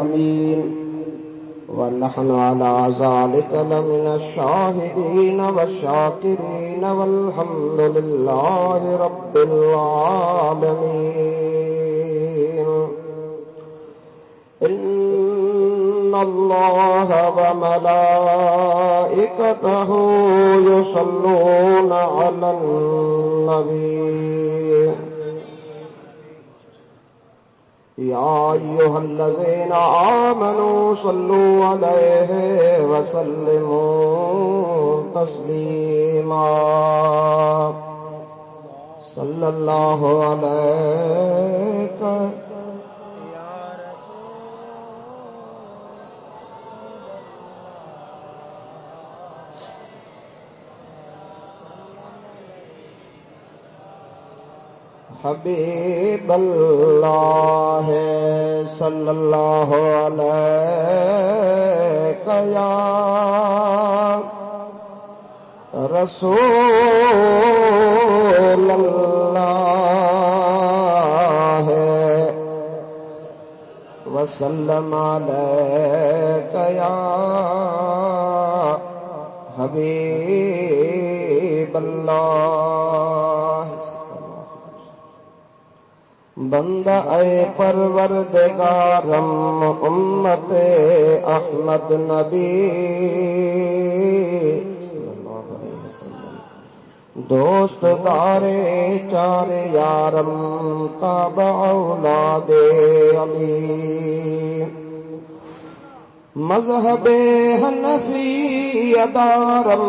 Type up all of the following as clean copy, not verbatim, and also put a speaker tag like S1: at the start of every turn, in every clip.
S1: الأمين ونحن على ذلك لمن الشاهدين والشاكرين والحمد لله رب العالمين إن الله وملائكته يصلون على النبي يا أيها الذين آمنوا صلوا عليه وسلموا تسليما صلى الله عليك حبیب اللہ صلی اللہ علیہ یا رسول اللہ وسلم علیک یا حبیب اللہ بندہ اے پروردگارم امت احمد نبی دوست دارے چار یارم تابع اولاد علی مذہب حنفی ادارم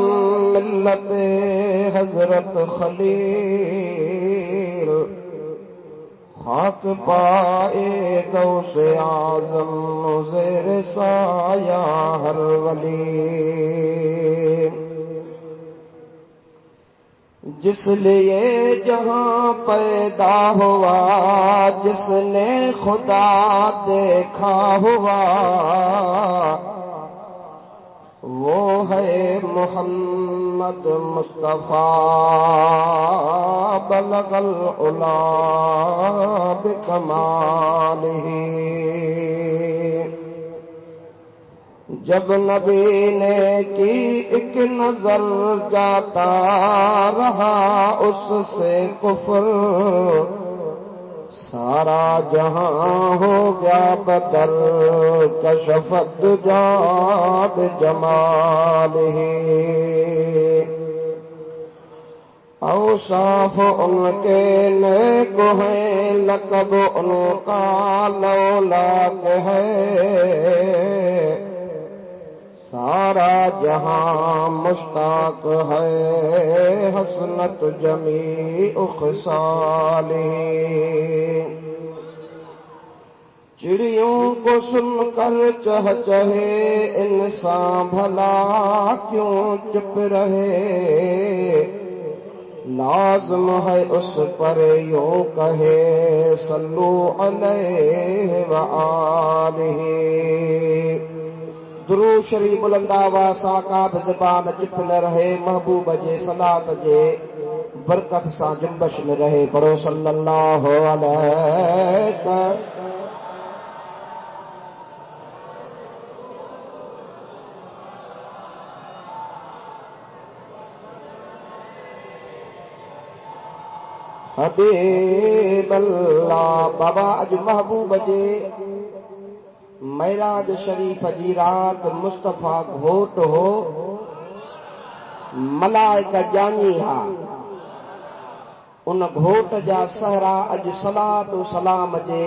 S1: ملت حضرت خلیل خاک پائے غوث اعظم زیر سایہ ہر ولی جس لیے جہاں پیدا ہوا جس نے خدا دیکھا ہوا وہ ہے محمد مصطفیٰ بلغ العلا بکمالہ جب نبی نے کی ایک نظر جاتا رہا اس سے کفر سارا جہاں ہو گیا بدل کشفت دجا بجمالہ اوصاف ان کے نیک ہیں لقب ان کا لولاک ہے سارا جہاں مشتاق ہے حسنت جمیع خصالہ چڑیوں کو سن کر چہچہے انسان بھلا کیوں چپ رہے لازم ہے اس پر یوں کہے صلو علیہ وآلہ درود شریف بلند آواز آقا بزبان چپ نہ رہے محبوب جے صلاۃ جے برکت سان جنبش میں رہے پڑھو صلی اللہ علیہ حبیب اللہ بابا اج محبوب جے معراج شریف جی رات مصطفیٰ گھوٹ ہو ملائکہ جانی ہا ان گھوٹ جا سہرا اج صلاۃ و سلام جے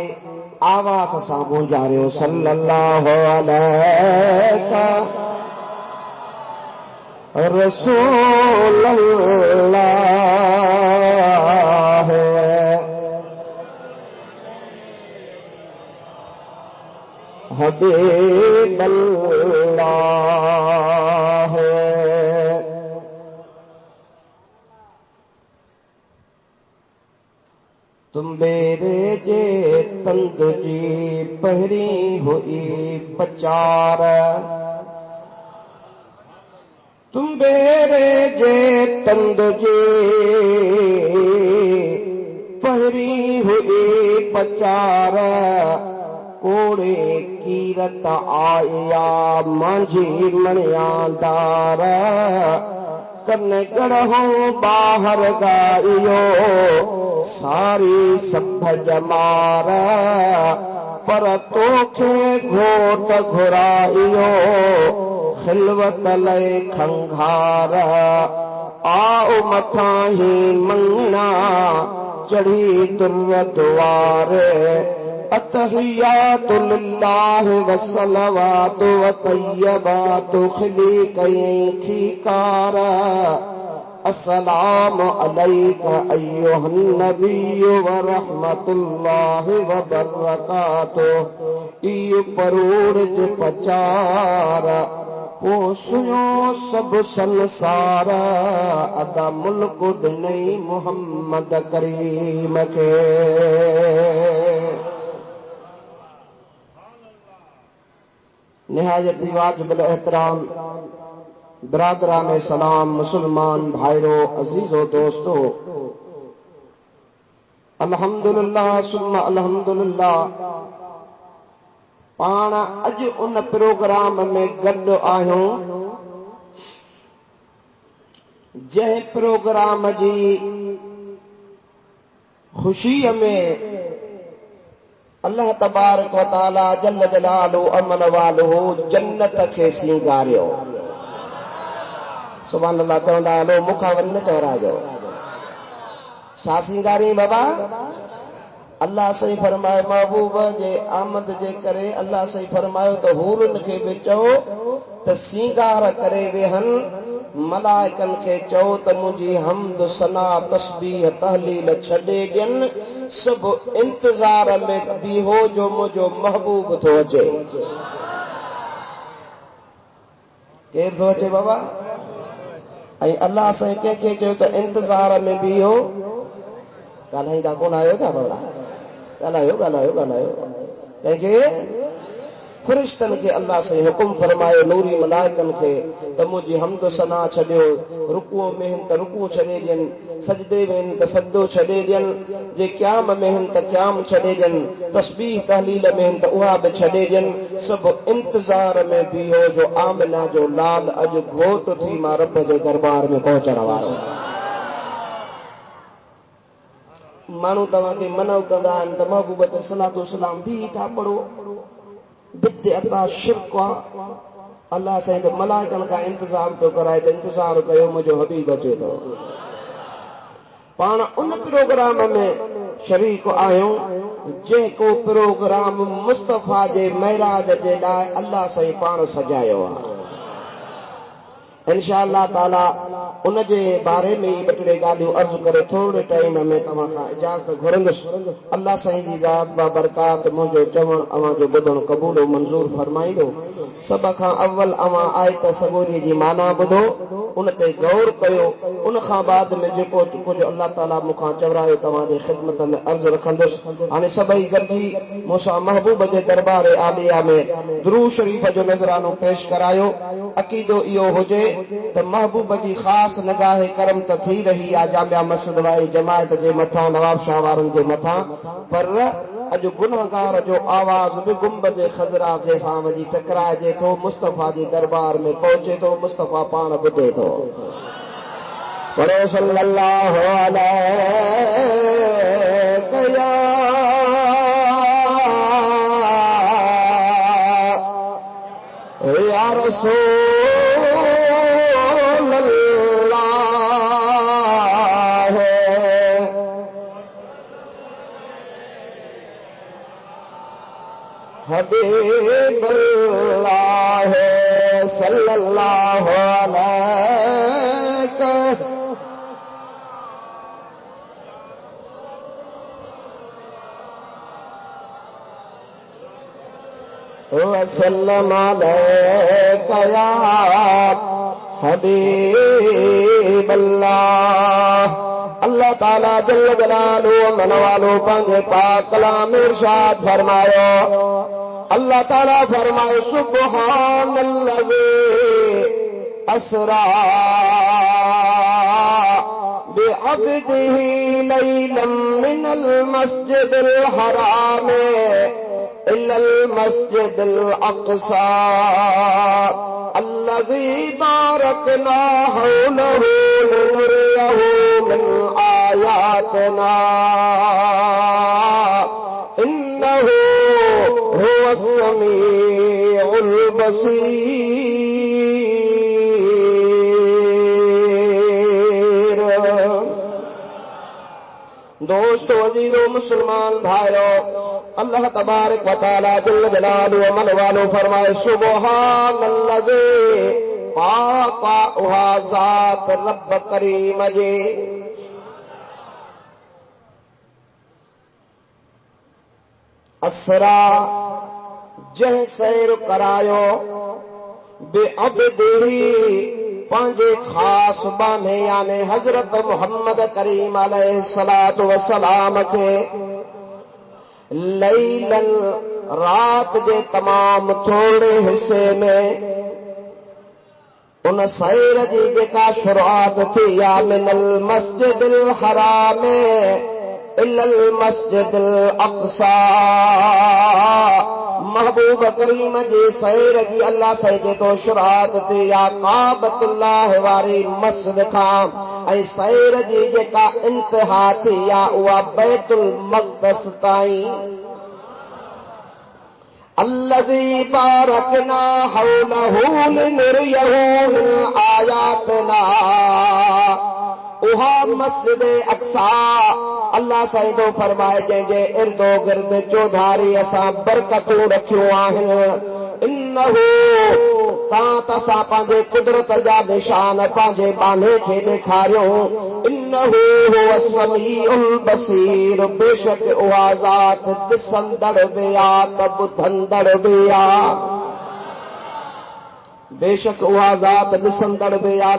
S1: آواز سان گونجاريو صلی اللہ علیہ رسول اللہ حبیب اللہ تم میرے جے تند جی پہری ہوئی پچار تم میرے جے تند جی پہری ہوئی پچار کوڑے کیرت آیا مانجھی منیاں دار کرنے گڑھوں باہر گائیو ساری سب جمار پر توکھے گھوٹ گھرائیو خلوت لے کھنگھار آؤ متھاں ہی منگنا چڑھی در دوار اتحیات للہ والصلوات وطیبات خلیق کار السلام علیک ایھا النبی ورحمت اللہ وبرکاتہ ایو پروڑج پچار پوسیوں سب سنسار ادا ملک دنئی محمد کریم کے نہایت واجب الاحترام برادران سلام مسلمان بھائیرو عزیزو دوستو الحمدللہ ثم الحمدللہ پان اج ان پروگرام میں گڈ آہوں جہ پروگرام جی خوشی میں اللہ تبارک و تعالی جل جلالہ امن والہ جنت کے سینگاریو سبحان اللہ چوندا لو مکھا ون چورا جو شاہ سینگاری بابا اللہ صحیح فرمائے محبوب جے آمد جے کرے اللہ صحیح فرمائے تو حورن کے بھی چو تو سینگار کرے وہن ملائکن کے چو تو مجھے حمد ثنا تسبیح تحلیل چھڈے ڈین سب انتظار میں بھی ہو جو مجھو محبوب تو اچے کیر تو اچے بابا اللہ صحیح کے چو تو انتظار میں بھی ہو گالائیں دا کون آئے تھا بابا گالائیو کہ فرشتن کے اللہ سے حکم فرمائے نوری ملائکن کے تو مجھے حمد و ثنا چھڈیو رکوع میں ہن تو رکوع چھڈے ڈین سجدے میں ہن تو سجدو چھڈے ڈین جے قیام میں ہن تو قیام چھڈے ڈین تسبیح تحلیل میں ہن تو اها بھی چھڈے ڈین سب انتظار میں بھی ہو جو آمنہ جو لال اج گھوٹ تھی ماں رب جے دربار میں پہنچن وارو مانو تواں کے منو کندا ان تو محبوب تے صلوات و سلام بھی تھا پڑھو بدعت شرک اللہ سے ملائکن کا انتظام تو کرائے تو انتظار کयो مجھو حبیب اچے تو پان ان پروگرام میں شریک آیوں جے کو پروگرام مصطفیٰ جے معراج جے لائے اللہ سے پان سجايو انشاءاللہ تعالی ان جے بارے میں بٹڑے گالیوں عرض کرے تھوڑے ٹائم میں تمام کا اجازت گھرندس اللہ صحیح دی ذات با برکات مجھو چون اواں جو بدن قبول و منظور فرمائی دو سب کھا اول اواں آیت صبوری جی معنی بدھو ان تے غور کयो ان خاں بعد میں جکو کچھ اللہ تعالی مکھاں چورایو تمام دی خدمت میں عرض رکھندس ہن سبئی گڈی موسیٰ محبوب جے دربار عالیہ میں درود شریف جو نظرانو پیش کرایو عقیدو ایو ہوجے تو محبوب کی خاص نگاہ کرم تو تھی رہی آ جامعہ مسجد وائی جماعت جے متھاں نواب شاہ وارن جے متھاں پر اج گنہگار جو آواز بھی گنبد خضرا جے ساں وجی ٹکرائے جے تو مصطفیٰ جی دربار میں پہنچے تو مصطفیٰ پان بدے تو پڑھو صلی اللہ علیہ یا رسول اللہ حبیب اللہ صلی اللہ علیہ وسلم علیک یا حبیب اللہ اللہ تعالیٰ جل جلالہ من والو پنجے پاک کلام ارشاد فرمایا اللہ تعالیٰ فرمائے سبحان الذی اسرا بعبده لیلا من المسجد الحرام إلا المسجد الأقصى الذي باركنا حوله لنريه من آياتنا إنه هو السميع البصير. دوستو عزیزو مسلمان بھائیو، اللہ تبارک و تعالی جل جلالہ و من والو فرمائے سبحان الذی پاک ذات رب کریم جی. اسرا جہ سیر کرایو بے عبدہی پانجے خاص بانے یعنی حضرت محمد کریم علیہ الصلوۃ والسلام کے لیلن رات کے تمام تھوڑے حصے میں ان سیر جی جکا شروعات تھی یا من المسجد الحرام الا المسجد الاقصى. محبوب کریم جی سیر جی اللہ سجدے تو شروعات تھی یا کعبۃ اللہ واری مسجد کھان اے سیر جی جکا انتہا تھی یا اوا بیت المقدس تائیں. الذی بارکنا حولہ لنریہ من آیاتنا اہا مسجد اقصی اللہ سائدو فرمائے جے ارد و گرد چودھاری اساں برکتوں رکھیوں آہن. انہو تاسا پانجے قدرت جا نشان پانجے بانے کے دکھاریوں. انہو هو السمیع البصیر بے شک اہا ذات دسندڑ بیا بدھندڑ بیا. بے شک اہا ذات دسندڑ بیا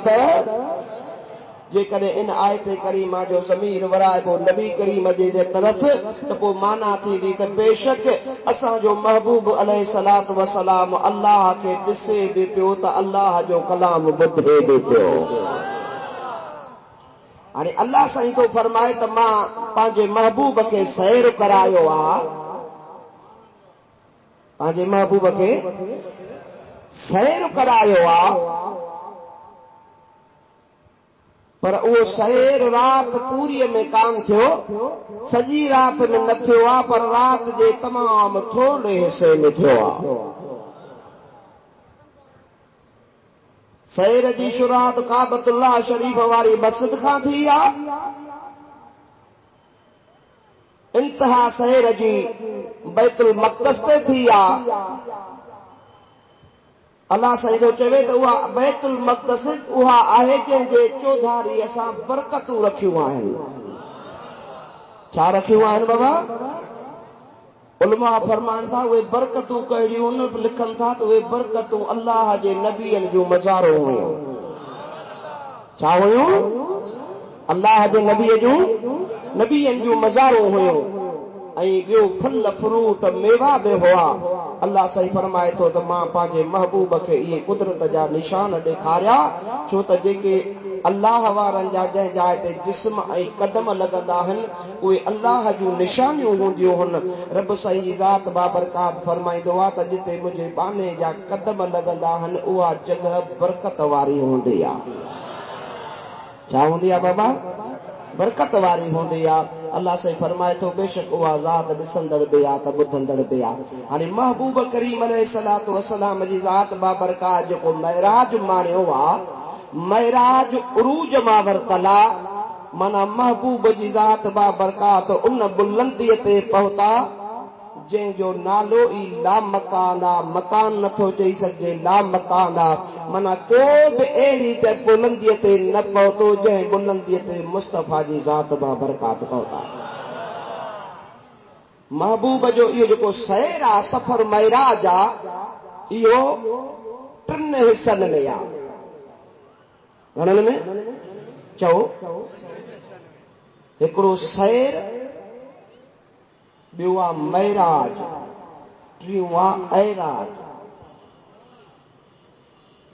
S1: جے کرے ان آیت کریمہ جو ضمیر ورائے وہ نبی کریم جی دے طرف تو وہ مانا تھی دی کہ بے شک اساں جو محبوب علیہ الصلوۃ والسلام اللہ کے ڈسے دے پیو تا اللہ جو کلام بدھے دے پیو. یعنی اللہ سائیں تو فرمائے تو ماں پانجے محبوب کے سیر کرایو آ پانجے محبوب کے سیر کرایو آ پر وہ سیر رات پوری میں کام تھو سجی رات میں نہ تھو پر رات جے تمام تھوڑے حصے میں تھو. سیر جی شروعات کعبۃ اللہ شریف واری مسجد کھان تھی انتہا سیر جی بیت المقدس تے تھی. اللہ سائیں جو چوے تو وہ بیت المقدس وہا آہے جن جے چودھاری اساں برکتوں رکھیوں آہن. چھا رکھیوں آہن بابا؟ علماء فرمان تھا وہ برکتوں کہڑیوں لکھن تھا تو وہ برکتوں اللہ جے نبیین جو مزاروں ہوئیں. چھا ہوئیں؟ اللہ جے نبیین جو مزاروں ہوئیں. ائیں پھل فروٹ میوا بے ہوا. اللہ صحیح فرمائے تو ماں پانجے محبوب کے یہ قدرت جا نشان ڈیکھاریا چھو ت جے اللہ وارن جا جے جائے تے جسم ای قدم لگندا ہن کوئی اللہ جو نشانیوں ہوندیوں ہن. رب صحیح جی ذات بابرکات فرمائیندو آ ت جتے مجھے بانے جا قدم لگندا ہن اوا جگہ برکت واری ہوندی آ. چھا ہوندی آ بابا؟ برکت واری ہوندی آ. اللہ سے فرمائے تو بے شک وہ ذات ڈسندڑ بیا تا بدھندڑ بیا. ہاں محبوب کریم علیہ الصلوۃ والسلام جی ذات بابرکات جو معراج مانیو وا معراج عروج ما ورتلا منا محبوب جی ذات بابرکات ان بلندی تے پہتا جن جو نالو ای لا مکانا مکان نتھو چئی سکجے لا مکانا منا کو بھی اہڑی تے بلندی تے نہ پہتو جن بلندی تے مصطفیٰ جی ذات بابرکات پہتا. محبوب جو یہ جو سیر آ سفر معراج آ یہ 3 حصن میں آ. گھنن میں چو ایکڑو سیر بیوا معراج ٹریواں اعراج.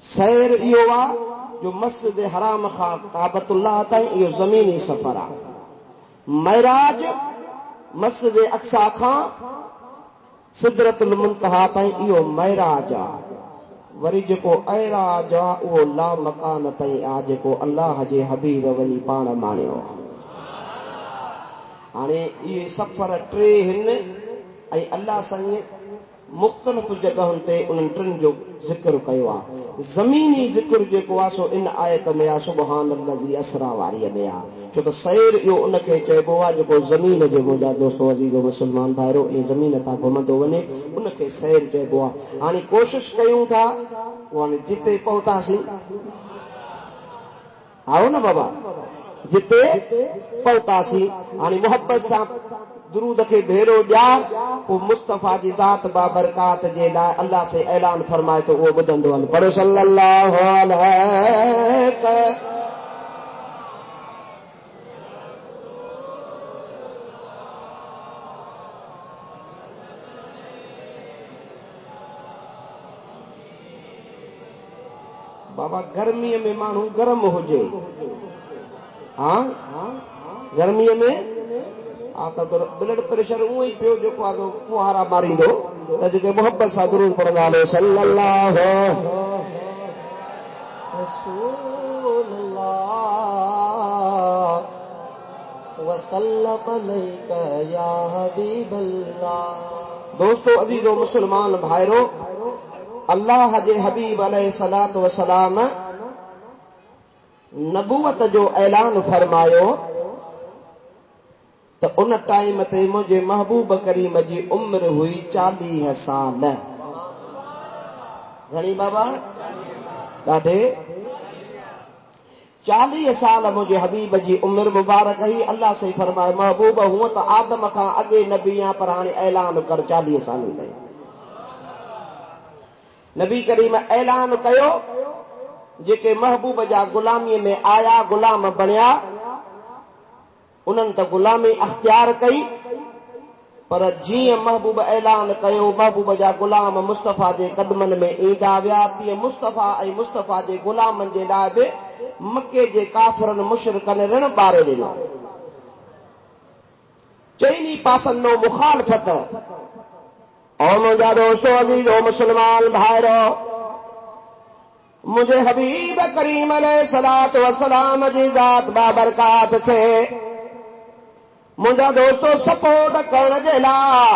S1: سیر ایو وا جو مسجد حرام خان کعبۃ اللہ تائیں یہ زمینی سفر آ. معراج مسجد اقصی خان सिदरतुल मुंतहा ताईं इहो महराज आहे। वरी जेको ऐराज आहे उहो ला मकान ताईं आहे जेको अल्लाह जे हबीब वञी पाण माणियो। हाणे इहे सफ़र टे आहिनि ऐं अल्लाह साईं मुख़्तलिफ़ जॻहुनि ते उन्हनि टिनि जो ज़िक्र कयो आहे। ज़मीनी ज़िक्र जेको आहे सो इन आयत में आहे, सुबहानल्लज़ी असरा वारीअ में आहे। छो त सैर इहो उनखे चइबो आहे जेको ज़मीन जे मुंहिंजा दोस्तो अज़ीज़ो मुस्लमान भाइरो ईअं ज़मीन तां घुमंदो वञे उनखे सैर चइबो आहे। हाणे कोशिशि कयूं था हाणे जिते पहुतासीं, आओ न बाबा, जिते पहुतासीं हाणे मोहब्बत सां दुरूद खे भेरो ॾिया, पोइ मुस्तफ़ा जी ज़ात बाबरकात जे लाइ अल्लाह से ऐलान फरमाए थो, उहो ॿुधंदो हल। पढ़ो सल्लल्लाहु अलैहि। बाबा गर्मीअ में माण्हू गरम हुजे, हा गर्मीअ में हा त ब्लड प्रेशर उहो ई पियो जेको आहे फुहारा मारींदो, त जेके मोहब्बत सां दुरूद पढ़ंदा हलो सल्लल्लाहु वसल्लम अलैका या हबीबल्लाह। दोस्तो अज़ीज़ो मुस्लमान भाइरो, अल्लाह जे हबीब अलैहिस्सलातु वस्सलाम नबूवत जो ऐलान फरमायो त उन टाइम ते मुंहिंजे महबूब करीम जी उम्र हुई 40 साल। घणी बाबा? ॾाढे 40 साल मुंहिंजे हबीब जी उम्र मुबारक हुई। अल्लाह से फरमाए महबूब हूअं त आदम खां अॻे नबी आहियां पर हाणे ऐलान कर 40 साल ताईं। नबी करीम ऐलान कयो, जेके महबूब जा गुलामीअ में आया गुलाम बणिया उन्हनि त गुलामी अख़्तियार कई, पर जीअं महबूब ऐलान कयो महबूब जा गुलाम मुस्तफ़ा जे क़दमनि में ईंदा विया, तीअं मुस्तफ़ा ऐं मुस्तफ़ा जे गुलामनि जे लाइ बि मके जे काफ़िरनि मुशरिकनि ऋण ॿारे ॾिनो। चइनी पासनि नो मुखालफ़त। और मुंहिंजा दोस्तो अज़ीज़ो मुस्लमान भाइरो, मुंहिंजे हबीब करीम अलैहिस्सलातु वस्सलाम जी ज़ात बाबरकात खे मुंहिंजा दोस्तो सपोर्ट करण जे लाइ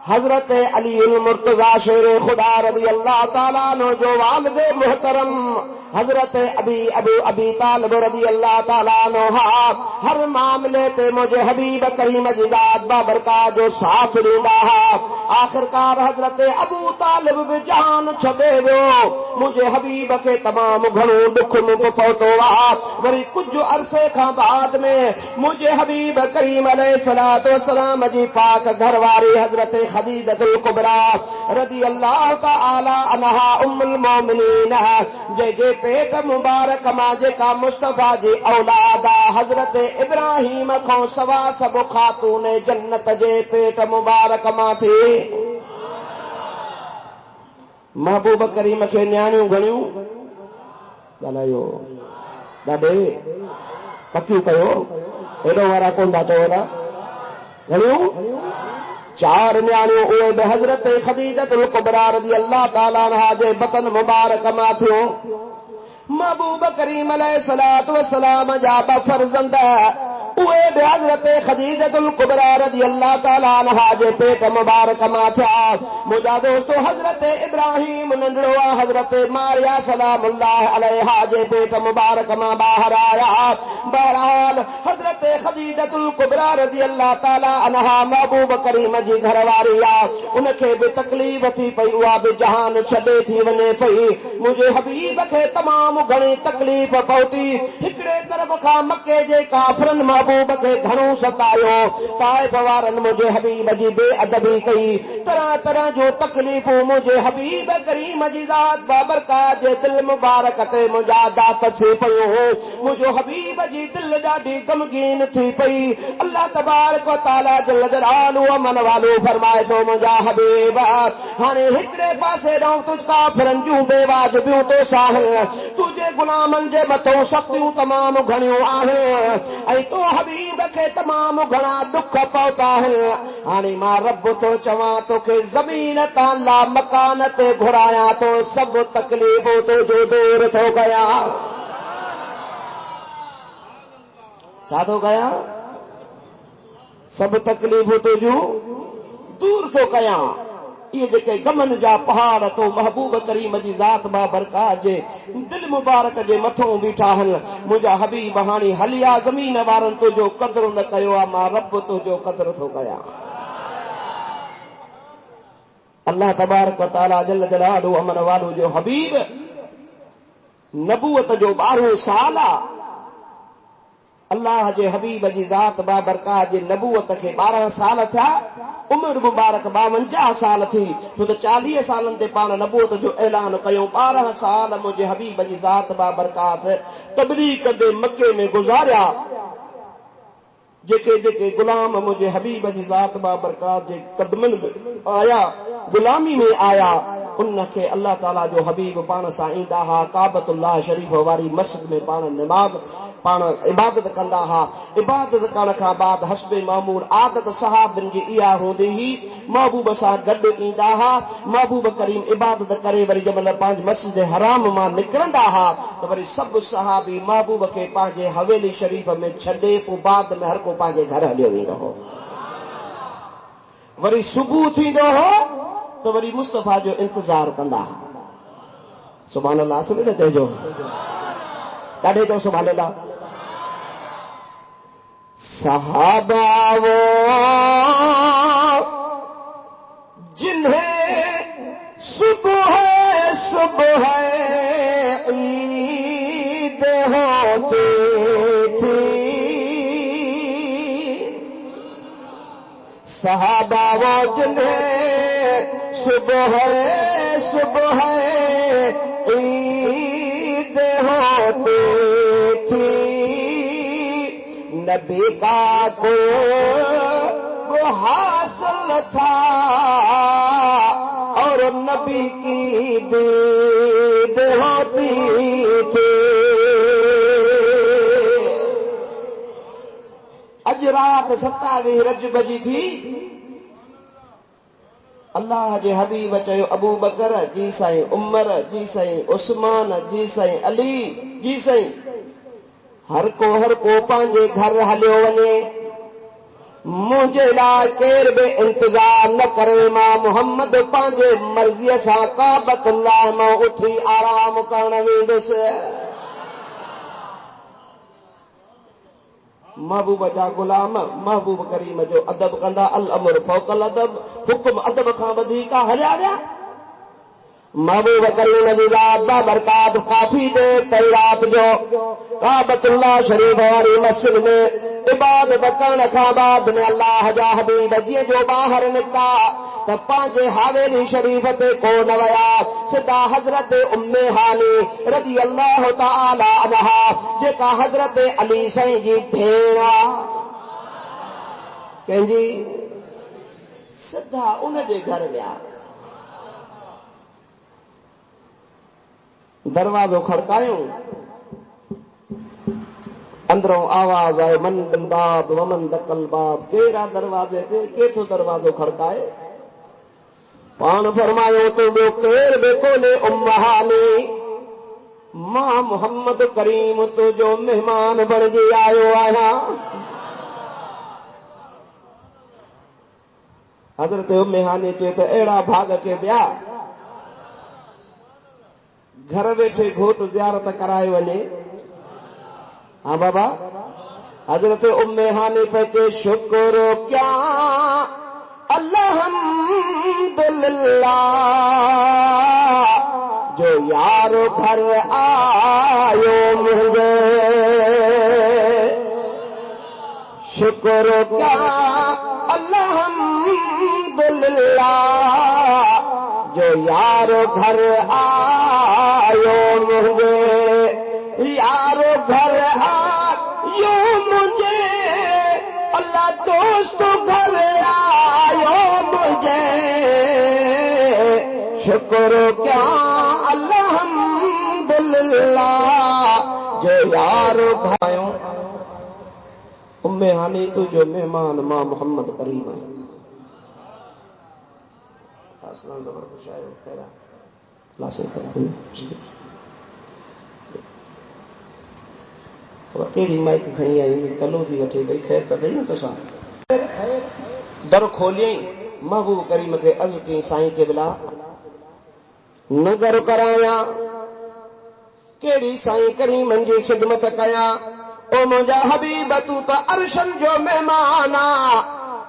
S1: हज़रत अली मुर्तज़ा शेर खुदा रज़ी अल्लाह ताला अन्हु जो वालिद मुहतरम हज़रत अबी तालिब रज़ी अल्लाह ताला अन्हु हर मामले ते मुंहिंजे हबीब करीम जी ज़ात बाबरकात जो साथ ॾींदा हुआ। आख़िरकार हज़रत अबू तालिब बि जान छॾे वियो। मुंहिंजे हबीब खे तमामु घणो दुख मुख पहुतो आहे। वरी कुझु अरसे खां बाद में मुंहिंजे हबीब करीम अलैहिस्सलातु वस्सलाम जी पाक घरवारी हज़रत खदीजतुल कुबरा रज़ी अल्लाह ताला अन्हा उम्मुल मोमिनीन जे पेट मुबारक मां जेका मुस्तफ़ा जी औलाद हज़रत इब्राहिम खां सवा सभु ख़ातून जन्नत जे पेट मुबारक मां थी। महबूब करीम खे न्याणियूं घणियूं ॻाल्हायो, ॾाढे पकियूं कयो, हेॾो वारा कोन था चओ था। घणियूं? 4 न्याणियूं, उहे बि हज़रत खदीजतुल कुबरा रज़ी अल्लाह ताला अन्हा जे बतन मुबारक मां थियूं। महबूब करीम अलैहिस्सलातु वस्सलाम जा 2 फर्ज़ंद उहे बि हज़रत खदीजतुल कुबरा रज़ी अल्लाह ताला अन्हा जे पेट मुबारक मां थिया। मुंहिंजा दोस्तो हज़रत इब्राहिम नंढड़ो आहे, हज़रत मारिया सलामुल्लाह अलैहा जे पेट मुबारक मां ॿाहिरि आया। बहरहाल हज़रत खदीजतुल कुबरा रज़ी अल्लाह ताला अन्हा महबूब करीम जी घरवारी आहे, उनखे बि तकलीफ़ थी पई, उहा बि जहान छॾे थी वञे पई। मुंहिंजे हबीब खे तमामु घणी तकलीफ़ पहुती। हिकिड़े तरफ़ खां मके जे काफ़िरनि महबूब खे घणो सतायो, ताइफ वारनि मुंहिंजे हबीब जी बेअदबी कई, तरह तरह जूं तकलीफ़ूं मुंहिंजे हबीब करीम जी ज़ात बाबरकात जे दिल मुबारक ते मुंहिंजा दात थी पयूं। मुंहिंजो हबीब जी दिल ॾाढी गमगीन थी पई। अल्लाह तबारक व तआला जल जलालहु अमन वालो फरमाए थो, मुंहिंजा हबीब हाणे हिकिड़े पासे ॾांहुं तुझ काफ़िरनि जूं बेवाजिबियूं तो साहिल, तुझे غلامن جے مٿوں سختیوں تمام گھڻيون آهن ۽ تو حبيب کي تمام گھڻا ڏک پهتا آهن هاڻي مان رب تو چوان توکي زمين تان لا مکان تے گھرايا تو سب تکلیفوں تو جو دور ٿو گيا छा थो कयां सभु तकलीफ़ूं तुंहिंजूं दूर थो कयां इहे जेके गमन जा पहाड़ तो महबूब करीम जी ज़ात बाबरकात जे दिल मुबारक जे मथों बीठा आहिनि मुंहिंजा हबीब हाणे हलिया ज़मीन वारनि तुंहिंजो क़दुरु न कयो आहे मां रब तुंहिंजो क़दुरु थो कयां अल्लाह तबारक व तआला जल जलालहू अमन वालो जो हबीब नबूवत जो 12 साल आहे अल्लाह जे हबीब जी ज़ात बाबरकात जे नबूवत खे 12 साल थिया उमिरि मुबारक 52 साल थी छो त 40 सालनि ते पाण नबूवत जो ऐलान कयो 12 साल मुंहिंजे हबीब जी ज़ात बाबरकात तबलीग कंदे मके में गुज़ारिया जेके जेके गुलाम मुंहिंजे हबीब जी ज़ात बाबरकात जे कदमनि में आया गुलामी में आया उनखे अल्लाह ताला जो हबीब पाण सां ईंदा हुआ काबतुल्लाह शरीफ वारी मस्जिद में पाण नमाज़ पाण इबादत कंदा हुआ इबादत करण खां बाद हस्बे मामूल आदत सहाबनि जी इहा हूंदी हुई महबूब सां गॾु ईंदा हुआ महबूब करीम इबादत करे वरी जंहिंमहिल पंहिंजे मस्जिद हराम मां निकिरंदा हुआ त वरी सभु सहाबी महबूब खे पंहिंजे हवेली शरीफ में छॾे पोइ बाद में हर को पंहिंजे घर हलियो वेंदो हो वरी सुबुह थींदो हो तो वरी मुस्तफ़ा जो इंतजार कंदा सुभान अल्लाह सुन न चइजो ॾाढे चओ सुभान अल्लाह सहाबा वो जिन्हें सुबह सुबह ईद होती थी सहाबा वो जिन्हें सुबह सुबह ईद होती थी नबी का को हासिल था और नबी की दीद होती थी अज रात 27 रजब जी थी अल्लाह जे हबीब चयो अबू बकर जी साईं उमर जी साईं उस्मान जी साईं अली जी साईं हर को पंहिंजे घर हलियो वञे मुंहिंजे लाइ केर बि इंतज़ार न करे मां मोहम्मद पंहिंजे मर्ज़ीअ सां काबतुल्लाह मां उथी आराम करण वेंदुसि महबूब जा गुलाम महबूब करीम जो अदब कंदा अल अमर फौकल अदब हुकुम अदब खां वधीक हलिया विया महबूब करीम जी ज़ात बाबरकात काफ़ी देर ताईं रात जो काबतुल्लाह शरीफ वारी मस्जिद में इबादत करण खां बाद में अल्लाह जा हबीब जीअं जो ॿाहिरि निकिता त पंहिंजे हवेली शरीफ ते को न विया सिधा हज़रत उम्मे हानी रज़ी अल्लाह तआला अन्हा जेका हज़रत अली साईं जी भेण आहे कंहिंजी सिधा उन जे घर विया दरवाज़ो खड़कायो अंदरों आवाज आए मन बिल बाब वमन दकल बाब केरा दरवाजे ते केथो दरवाज़ो खड़काए पान फरमायो तो ॿियो केर बि कोन्हे उम्महानी मां मोहम्मद करीम तुंहिंजो महिमान बणिजी आयो आहियां हज़रत उम्मे हानी चए त अहिड़ा भाग के ॿिया घर वेठे घोट ज़ियारत कराए वञे हाँ बाबा हज़रत उम्मे हानी पे के शुक्र क्या अल्हम्दुलिल्लाह जो यारो घर आयो मुझे शुक्र क्या अल्हम्दुलिल्लाह जो यारो घर आयो मुझे यारो घर आयो मुझे अल्लाह दोस्त घर आयो मुझे शुक्र क्या अल्हम्दुलिल्लाह الحمدللہ جو یار بھائیوں ام ہانی تو جو مہمان ماں محمد کریم ہے کیڑی مائک کھڑی آئی کلو تھی وٹھی گئی خیر تو دئی تو در کھولی محبوب کریم کے عرض کی سائیں کے بلا نگر کرایا کیڑی سائیں کریم جی خدمت کیا او مجھا حبیب تو عرشن جو مہمانا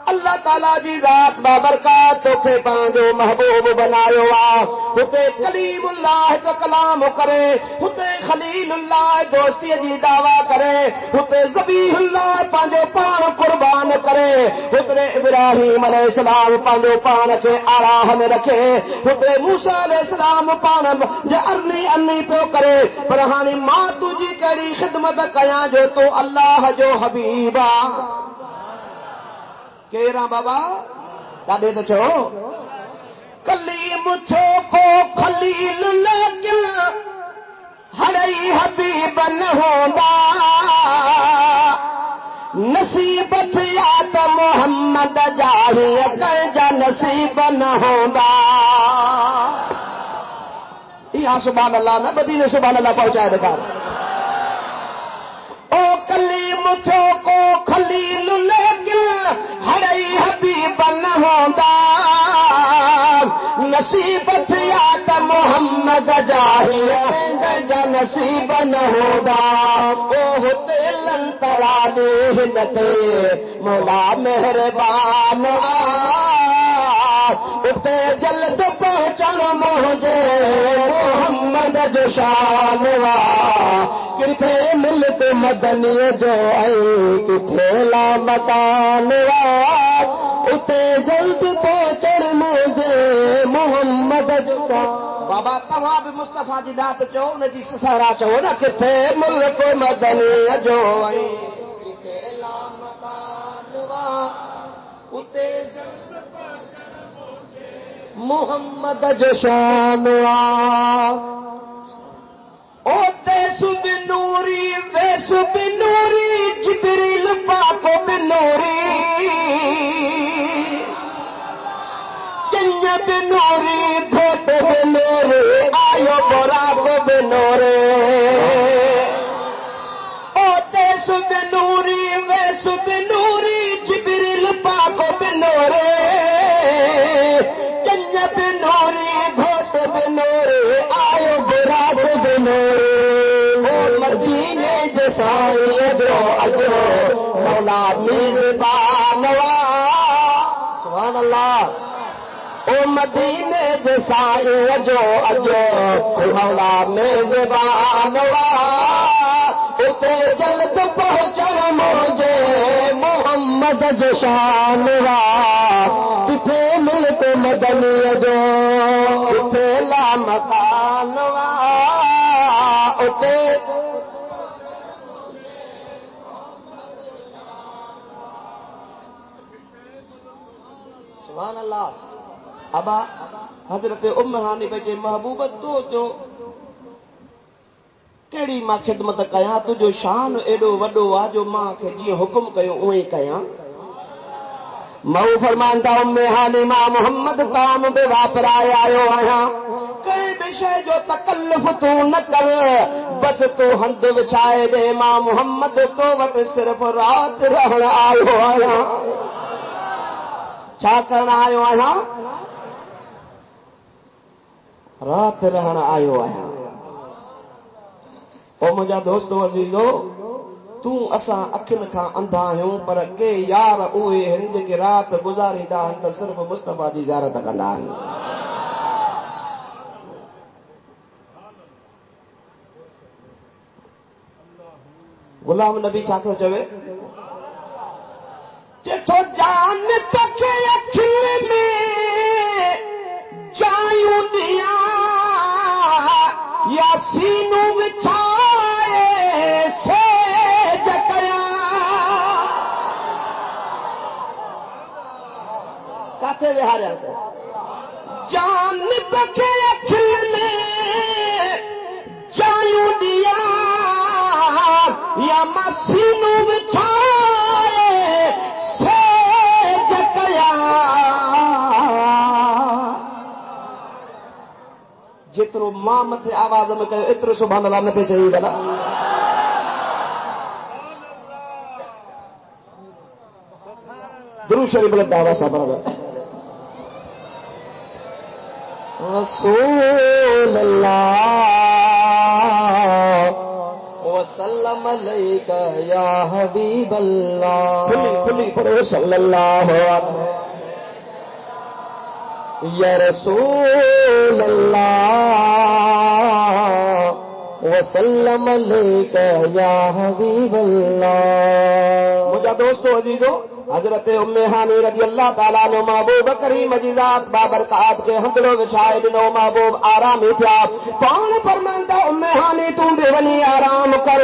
S1: اللہ تعالیٰ جی ذات بابرکات تو کے پانجو محبوب بنایو ہوتے کلیم اللہ تو کلام کرے ہوتے خلیل اللہ دوستی جی دعویٰ کرے ہوتے ذبیح اللہ پانجو پان قربان کرے ہوتے ابراہیم علیہ السلام پانجو پان کے آراہ میں رکھے ہوتے موسیٰ علیہ السلام پان جو ارنی پہ کرے پر ہانی ماں تجھی کری خدمت کیا جو تو اللہ جو حبیبا کیرا بابا کدے تو چھو کلیم چھو کو خلیل لیکن ہرئی حبیب نہ ہوندا نصیبت یاد محمد جاہی کر جا نصیب نہ ہوندا یہ سبحان اللہ میں بدینے سبحان اللہ پہنچائے دکھا او کلیم چھو کو خلیل لیکن ہرئی حبیب نہ ہوندا نصیبت یاد محمد جاہی جا نصیب نہ ہوندا او ہوتے لنترا دیہنتے مولا مہربان اتے جلد پہنچن مجھے محمد جو شان کتھے ملک مدنی جو ائی کتھے لا مکان اتے جلد پہنچن مجھے محمد جو بابا تمہاں بھی مصطفیٰ جی دات چو ان جی سسارا چو نا کتھے ملک مدنی جو ائی کتھے لا مکان اتے جلد محمد جو شان اوتے سب نوری وے سب نوری جبریل پاک بنوری کنیا بنوری بھوت بنوری آیو براک بنوری اوتے سب نوری وے سب نوری جبریل پاک بنوری بنوری بھوت بنوری آئو براک بنوری مدینے جسائی ادرو اجرو مولا میزبان سبحان اللہ او مدینے جسائی اجرو مولا میزبان اتے جلد پہنچن مجھے محمد جو شان کتھے ملک مدنی جو کتھے لا مکان اتے سبحان اللہ ابا حضرت ام ہانی بچے محبوبت تو جو کیڑی ماں خدمت کیا تجو شان ایڈو وڈو آ جو ماں کے جی حکم کیو اویں کیا مئو فرماندا ام ہانی ماں محمد تام بے واپرائے آیو آیا کئی بھی شے جو تکلف تو نہ کر بس تو ہند وچھائے دے ماں محمد تو وٹ صرف رات رہن آیو آیا چھا کرن آیو آیا رات رہن آیو آیا او مجھا دوستو عزیزو تو اساں اکھن کھا اندھا ہوں پر کے یار اوے ہند کے رات گزاری دا ہن صرف مصطفیٰ جی زیارت کندا ہن غلام نبی چھا تو چوے جتھو جان تک اکھن میں جایوں دیا یا سینوں وچھائے سے جکیا کاتے بہارے سے جان تک اکھن میں جترو ماں متھے آواز میں کہو اترو سبحان اللہ نہ پہ چاہیے گا نا. درود شریف لگتا ہے ویسا برابر. رسول اللہ وسلم علیک یا حبیب اللہ. کھلی پڑھو صلی اللہ علیہ یا رسول اللہ وسلم علیک یا حبیب اللہ. مجھے دوستو عزیزو حضرت ام ہانی رضی اللہ تعالیٰ عنہ محبوب کریم جزات بابرکات کے ہنگلو وچھائے ڈنو محبوب آرامی تھیا. کون فرماندا ام ہانی تم بھی ونی آرام کر.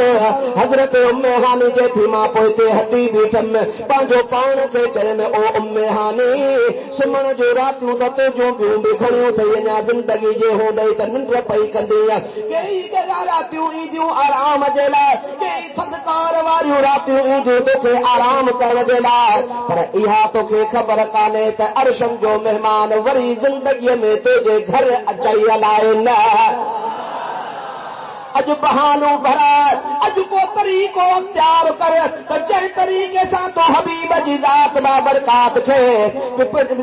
S1: حضرت ام ہانی جے تھی ماں پوئتے ہڈی بیٹھن پانچو پان کے چلن او ام ہانی سمن جو راتوں تے جو بیوں بھی کھڑیوں تھی نا زندگی جے ہو دئی تے ننڈ پئی کندی کئی گزار راتوں ایندیوں آرام جلا کئی تھکار واریوں راتوں ایندیوں تے آرام کر جلا. پر اها تو کے خبر کانے تے عرشم جو مہمان وری زندگی میں تجھے گھر اچائی لائے نہ. اج بہانو بھرا اج کو طریقو اختیار کر تو جے طریقے سے تو حبیب جی ذات بابرکات کے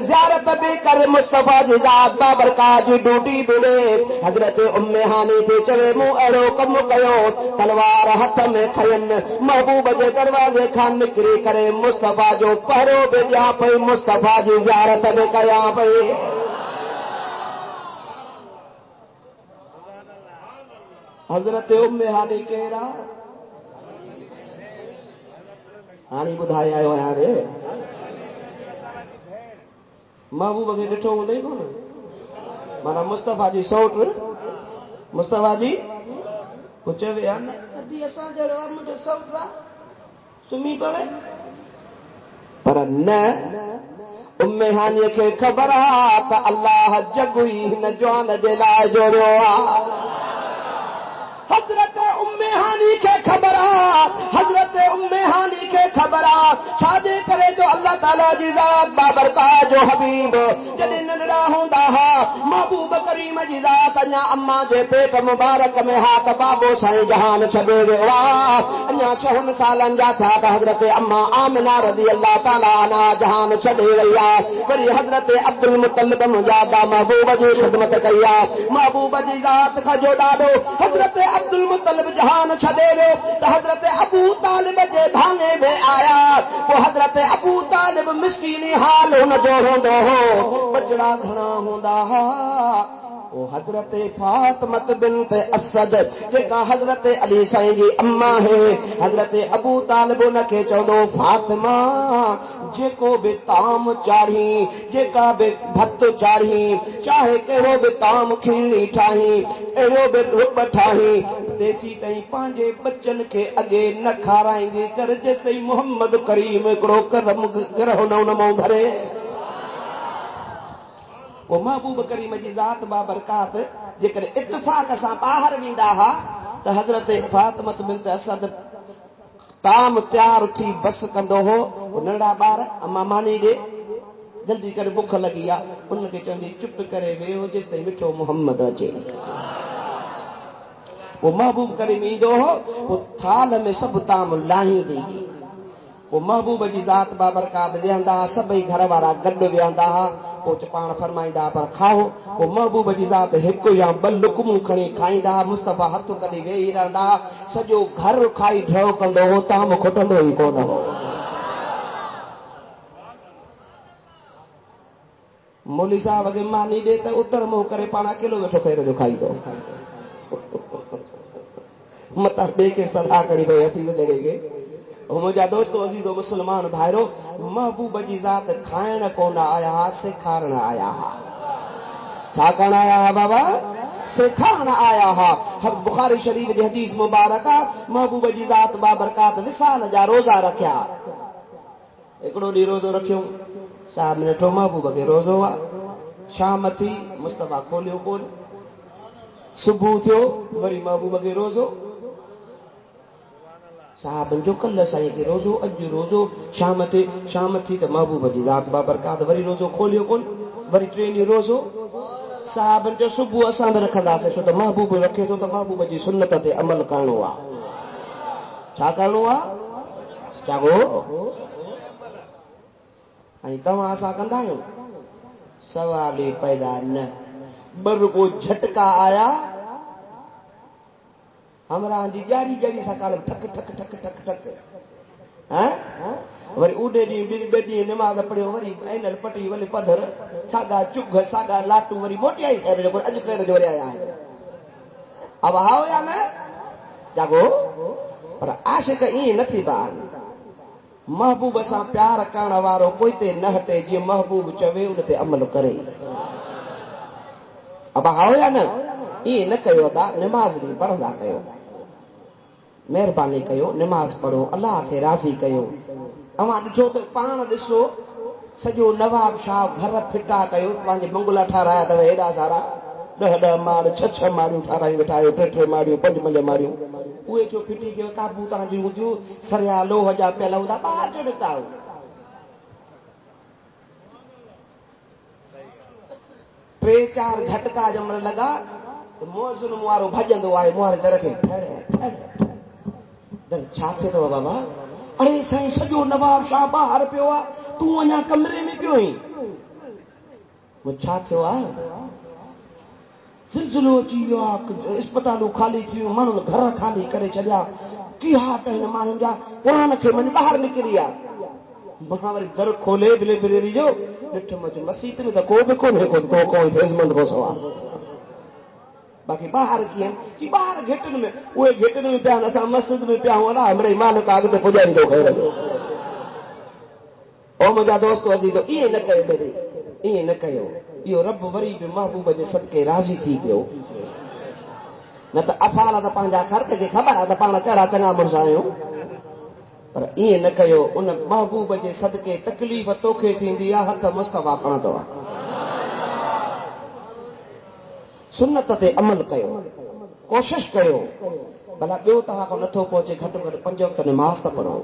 S1: زیارت بھی کر مصطفیٰ جی ذات بابرکات جی ڈوٹی بڑے. حضرت ام ہانی تھی چلے منہ اڑو کم کیو تلوار ہاتھ میں کھین محبوب جے دروازے کھان نکری کرے مصطفیٰ جو پہرو بھی دیا پئی مصطفیٰ جی زیارت بھی کیا پئی. حضرت ام ہانی کہڑا ہانی بدھایا آیو یار محبوب کے ڈٹھو ہوں کون مانا مصطفیٰ جی سوٹ مصطفیٰ جی کچھ ابھی اساں جڑا مجھے سوٹ را سمی پڑے پر نہ ام ہانی کے خبر آ تا اللہ جگوئی نہ جوان دے لائے جوڑو. حضرت ام ہانی کے خبرہ حضرت ام ہانی کے خبرہ شادی کرے تو اللہ تعالیٰ جی ذات بابرکات جو حبیب جدی ننڑا ہوندا ہا محبوب کریم جی ذات اñا اما جے پیٹ مبارک میں ہاتھ بابو سائیں جہان چھڈے ویا اñا 6 سالن جا تھا حضرت اما آمنہ رضی اللہ تعالیٰ عنہ جہان چھڈے ویا. وری حضرت عبد المطلب مجادا محبوب جی خدمت کیا محبوب جی ذات کا جو ڈاڈو حضرت عبد المطلب جہان چھڈے وے تو حضرت ابو طالب جے بھانے میں آیا. وہ حضرت ابو طالب مسکینی حال ہن جو ہوندو ہو بچڑا گھنا ہوندا ہا. وہ حضرت فاطمہ بنت اسد جیکا حضرت علی سائیں جی اما ہے. حضرت ابو طالب ان کے چوندو فاطمہ جیکو بھی تام چاڑھی جیکا بھی بھت چاڑھی چاہے کہڑو بھی تام کھیڑی ٹھاہی اہڑو بھی رب ٹھاہی دیسی تئی پانجے بچن کے اگے نہ کھارائیں کر جیسے محمد کریم ہکڑو کرم گرہ نمو بھرے. وہ محبوب کریم جی ذات بابرکات جے اتفاق سان باہر ویندا ہا تو حضرت فاطمہ بنت اسد تام تیار تھی بس کندو ہو. ننڈا بار اما مانی دے جلدی کر بکھ لگی آ ان کے چوندی چپ کرے ویو جس تائیں مٹھو محمد اچے. وہ محبوب کریم ایندو ہو وہ تھال میں سب تام لاہی دی. وہ محبوب جی ذات بابرکات ویاندا سبئی گھر وارا گڈ ویاندا پوچ پان فرمائندا پر کھاؤ. وہ محبوب جی ذات ایک یا بل لقموں کھڑی کھائندا مصطفیٰ ہتھ کڈی ویہی رہندا سجو گھر کھائی ڈھو کندو ہو تام کھٹندو ہی کون ہو. مولی صاحب اگے مانی دے تے اتر منہ کرے پانا کلو وٹھو خیر جو کھائی دو متا بے کے صلاح کری وے حفیظ جڑے گے. مجھا دوستو عزیزو مسلمان بھائرو محبوب جی ذات کھائن کون آیا سکھارن آیا چھا کرن آیا بابا سکھارن آیا ہا. بخاری شریف دی حدیث مبارکہ محبوب جی ذات بابرکات وصال جا روزہ رکھیا. ہکڑو ڈی روزو رکھیو صاحب نے ٹھو محبوب کے روزو وا شام تھی مصطفیٰ کھولیو کون صبح تھیو وری محبوب کے روزو صاحب جو کل سائیں کے روزو اج روزو شام تھی تو محبوب جی ذات بابرکات وری روزو کھولیو کون وری ٹرینی روزو साहब जो सुबुह असां बि रखंदासीं छो त महबूब रखे थो त महबूब जी सुन्नत ते अमल करणो आहे। छा करणो आहे जागो। ऐं तव्हां असां कंदा आहियूं सवाल ई पैदा न। ॿ को झटका आया हमरा जी ॼाड़ी ॼाड़ी सां काल ठक ठक ठक ठक ठक वरी उॾे ॾींहुं ॿिए ॾींहुं निमाज़ पढ़ियो वरी ऐनल पटी वरी पधर साॻा चुग साॻा लाटू वरी मोटिया ई ख़ैर जो अॼु ख़ैर जो वरी आया आहिनि। अब हाओ या न जागो। पर आशिक ईअं न थींदा आहिनि। महबूब सां प्यार करण वारो कोई ते न हटे जीअं महबूब चवे उन ते अमल करे। अब हाओ या न ईअं न कयो था निमाज़ ॾींहुं पढ़ंदा कयो। महिरबानी कयो निमाज़ पढ़ो अलाह खे राज़ी कयो। अवां ॾिठो त पाण ॾिसो सॼो नवाब शाह घर फिटा कयो पंहिंजे बंगला ठाराया अथव हेॾा सारा 10 माड़ 6 माड़ियूं ठारायूं वेठा आहियो 3 माड़ियूं 5 माड़ियूं उहे छो फिटी कयो काबू तव्हांजी हूंदियूं सरिया लोह जा पियल हूंदा ॿाहिरि जो निकिता हो। टे चार झटका जमण लॻा त मोज़ुन वारो भॼंदो आहे मुहारे दर खे छा थियो अथव बाबा? अरे साईं सॼो नवाब शाह ॿाहिरि पियो आहे तूं अञा कमरे में पियो आहीं। छा थियो आहे? सिलसिलो अची वियो आहे अस्पतालूं ख़ाली थियूं माण्हुनि घर ख़ाली करे छॾिया कीहाट आहिनि माण्हुनि जा पुराण खे मन ॿाहिरि निकिरी आहे। मां वरी दर खोले लाइब्रेरी जो ॾिठुमि मसीत में त को बि कोन्हे को फेज़मंद को सवाल बाक़ी ॿाहिरि कीअं की ॿाहिरि घेटनि में उहे घेटनि में पिया आहिनि असां मस्जिद में पिया आहियूं अलाह मिड़ई मालिक अॻिते पुॼाईंदो ख़ैर जो। ओ मुंहिंजा दोस्त अजीज़ो ईअं न कयो बेरी ईअं न कयो। इहो रब वरी बि महबूब जे सदके राज़ी थी पियो। न त अफ़ाल त पंहिंजा ख़र्च खे ख़बर आहे त पाण कहिड़ा चङा मुड़ुस आहियूं पर ईअं न कयो। उन महबूब जे सदके तकलीफ़ तोखे थींदी आहे हथ मुस्तफ़ा खणंदो आहे। सुन्नत ते अमल कयो कोशिश कयो भला ॿियो तव्हां खां नथो पहुचे घटि में घटि 5 वक़्त निमाज़ त पढ़ो।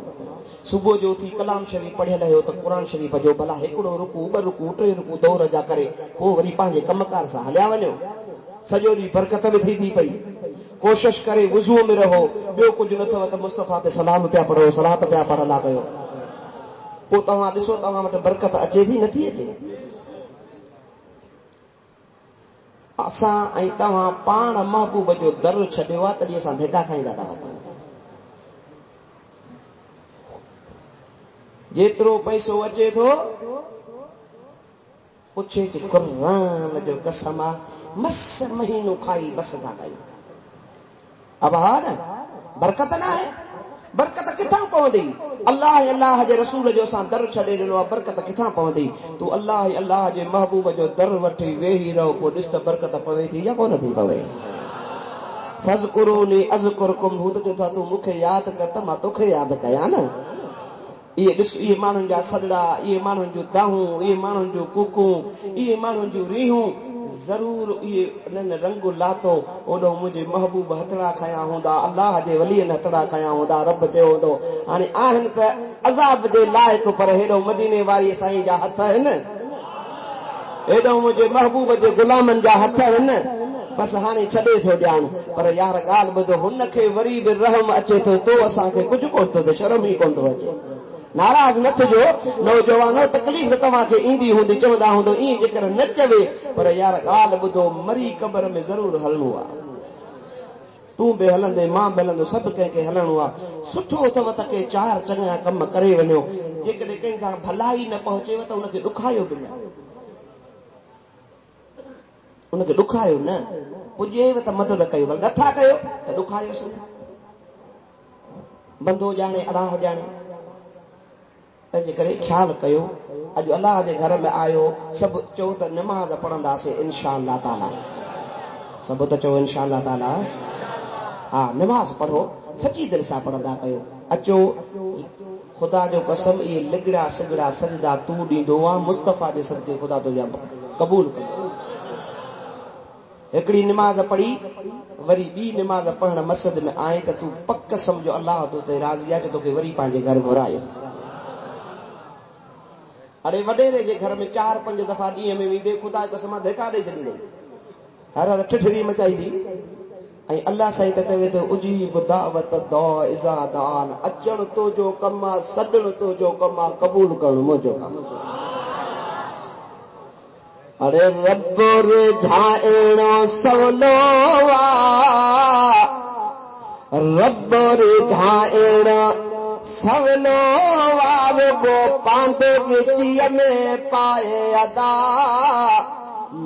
S1: सुबुह जो उथी कलाम शरीफ़ पढ़ियल आहियो त क़ुर शरीफ़ जो भला हिकिड़ो रुकू 2 रुकू 3 रुकू दौर जा करे पोइ वरी पंहिंजे कमकार सां हलिया वञो। सॼो ॾींहुं बरकत बि थी पई। कोशिश करे वुज़ूअ में रहो। ॿियो कुझु नथो त मुस्तफ़ा ते सलाम पिया पढ़ो सलात पिया पढ़ंदा कयो। पोइ तव्हां ॾिसो तव्हां वटि बरकत अचे थी नथी अचे। असां ऐं तव्हां पाण महबूब जो दर छॾियो आहे तॾहिं असां धिका खाईंदा था वञूं। जेतिरो पैसो अचे थो पुछे थी क़ुरान जो कसम आहे मस महीनो खाई बस था कयूं। अब हा न बरकत न आहे। बरकत किथां पवंदी? अल्लाह जे रसूल जो असां दर छॾे ॾिनो आहे बरकत किथां पवंदी? तूं अल्लाह जे महबूब जो दर वठी वेही रहो पोइ ॾिस त बरकत पवे थी या कोन थी पवे। फज़कुरूनी अज़कुरकुम हूद जो था तूं मूंखे यादि कर त मां तोखे यादि कयां न। इहे ॾिस इहे माण्हुनि जा सॾड़ा इहे माण्हुनि जूं दाहूं इहे माण्हुनि जूं कुकूं इहे माण्हुनि जूं रीहूं ज़रूर इहे उन्हनि रंग लातो ओॾो मुंहिंजे महबूब हथड़ा खया हूंदा अल्लाह जे वलीअनि हथड़ा खया हूंदा रब चयो हूंदो हाणे आहिनि त अज़ाब जे लाइक़ पर हेॾो मदीने वारी साईं जा हथ आहिनि हेॾो मुंहिंजे महबूब जे गुलामनि जा हथ आहिनि बसि हाणे छॾे थो ॾियानि। पर यार ॻाल्हि ॿुधो हुनखे वरी बि रहम अचे थो तो असांखे कुझु कोन थो थिए शर्म ई कोन थो अचे। नाराज़ न थिजो नौजवानो तकलीफ़ तव्हांखे ईंदी हूंदी चवंदा हूंदो ईअं जेकर न चवे पर यार ॻाल्हि ॿुधो मरी क़बर में ज़रूरु हलणो आहे। तूं बि हलंदे मां बि हलंदो सभु कंहिंखे हलणो आहे। सुठो अथव त के 4 चङा कम करे वञो। जेकॾहिं कंहिंखां भलाई न पहुचेव त उनखे ॾुखायो बि न उनखे ॾुखायो न पुॼेव त मदद कयो भले नथा कयो त ॾुखायोसि न। बंदो ॼाणे अलाह ॼाणे तंहिंजे करे ख़्यालु कयो। अॼु अलाह जे घर में आयो सभु चओ त निमाज़ पढ़ंदासीं इंशा अल्लाह ताला। सभु त चओ इंशा अल्लाह ताला। हा निमाज़ पढ़ो सची दिलि सां पढ़ंदा कयो। अचो ख़ुदा जो कसम इहे लिगड़ा सिगड़ा सजदा तूं ॾींदो आहे मुस्तफ़ा जे सदके ख़ुदा तुंहिंजा क़बूल कंदो। हिकिड़ी निमाज़ पढ़ी वरी ॿी निमाज़ पढ़ण मस्जिद में आए त तूं पक सम्झो अल्लाह तो ते राज़ी आहे कि तोखे वरी पंहिंजे घर घुरायो। अरे वॾेरे जे घर में 4-5 दफ़ा ॾींहं में वेंदे ख़ुदा कसम धिका ॾेई छॾींदे हर ठिठरी मचाई दी ऐं अल्लाह साईं त चवे थो उजीब दावत दौ इज़ा दान अचण तो जो कम आहे सॾण तो जो कम आहे क़बूल करणु मुंहिंजो कमु अरे रब रिझाइणो सवलो रब रिझाइणो सवलो वो पांदो गिचीअ में पाए अदा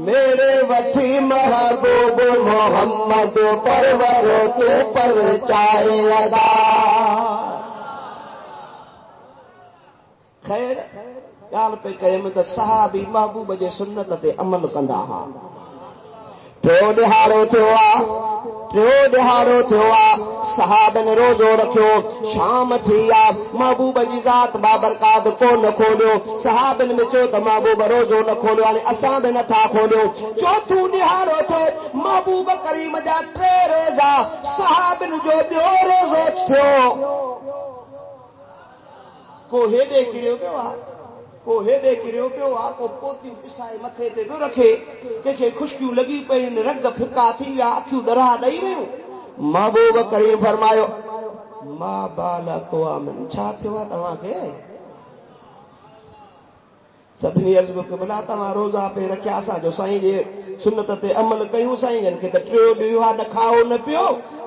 S1: मेरे वठी महबूब मोहम्मद परवर तू पर चाहे अदा खैर ॻाल्हि पे कयमि त सहाबी महबूब जे सुन्नत ते अमल कंदा हुआ टियों ॾिहाड़ो थियो आहे सहाबन रोज़ो रखियो शाम थी आहे महबूब जी ज़ात बाबरकात कोन खोलियो सहाबन में चयो त महबूब रोज़ो न खोलियो हाणे असां बि नथा खोलियो चोथों ॾिहाड़ो थियो महबूब करीम जा 3 रोज़ा सहाबन जो ॿियो रोज़ो थियो को हेॾे किरियो पियो आहे को हेॾे किरियो पियो आहे को पोतियूं पिसाए मथे ते पियो रखे कंहिंखे खुशकियूं लॻी पयूं रंग फिका थी विया अखियूं डरा ॾेई वियूं महबूब करीम फरमायो मां बाल अक़वामिन छा थियो आहे तव्हांखे सभिनी अर्ज़ कयो भला तव्हां रोज़ा पे रखिया असांजो साईं जे सुन्नत ते अमल कयूं साईं जन खे त टियों ॾींहुं आहे न खाओ न पियो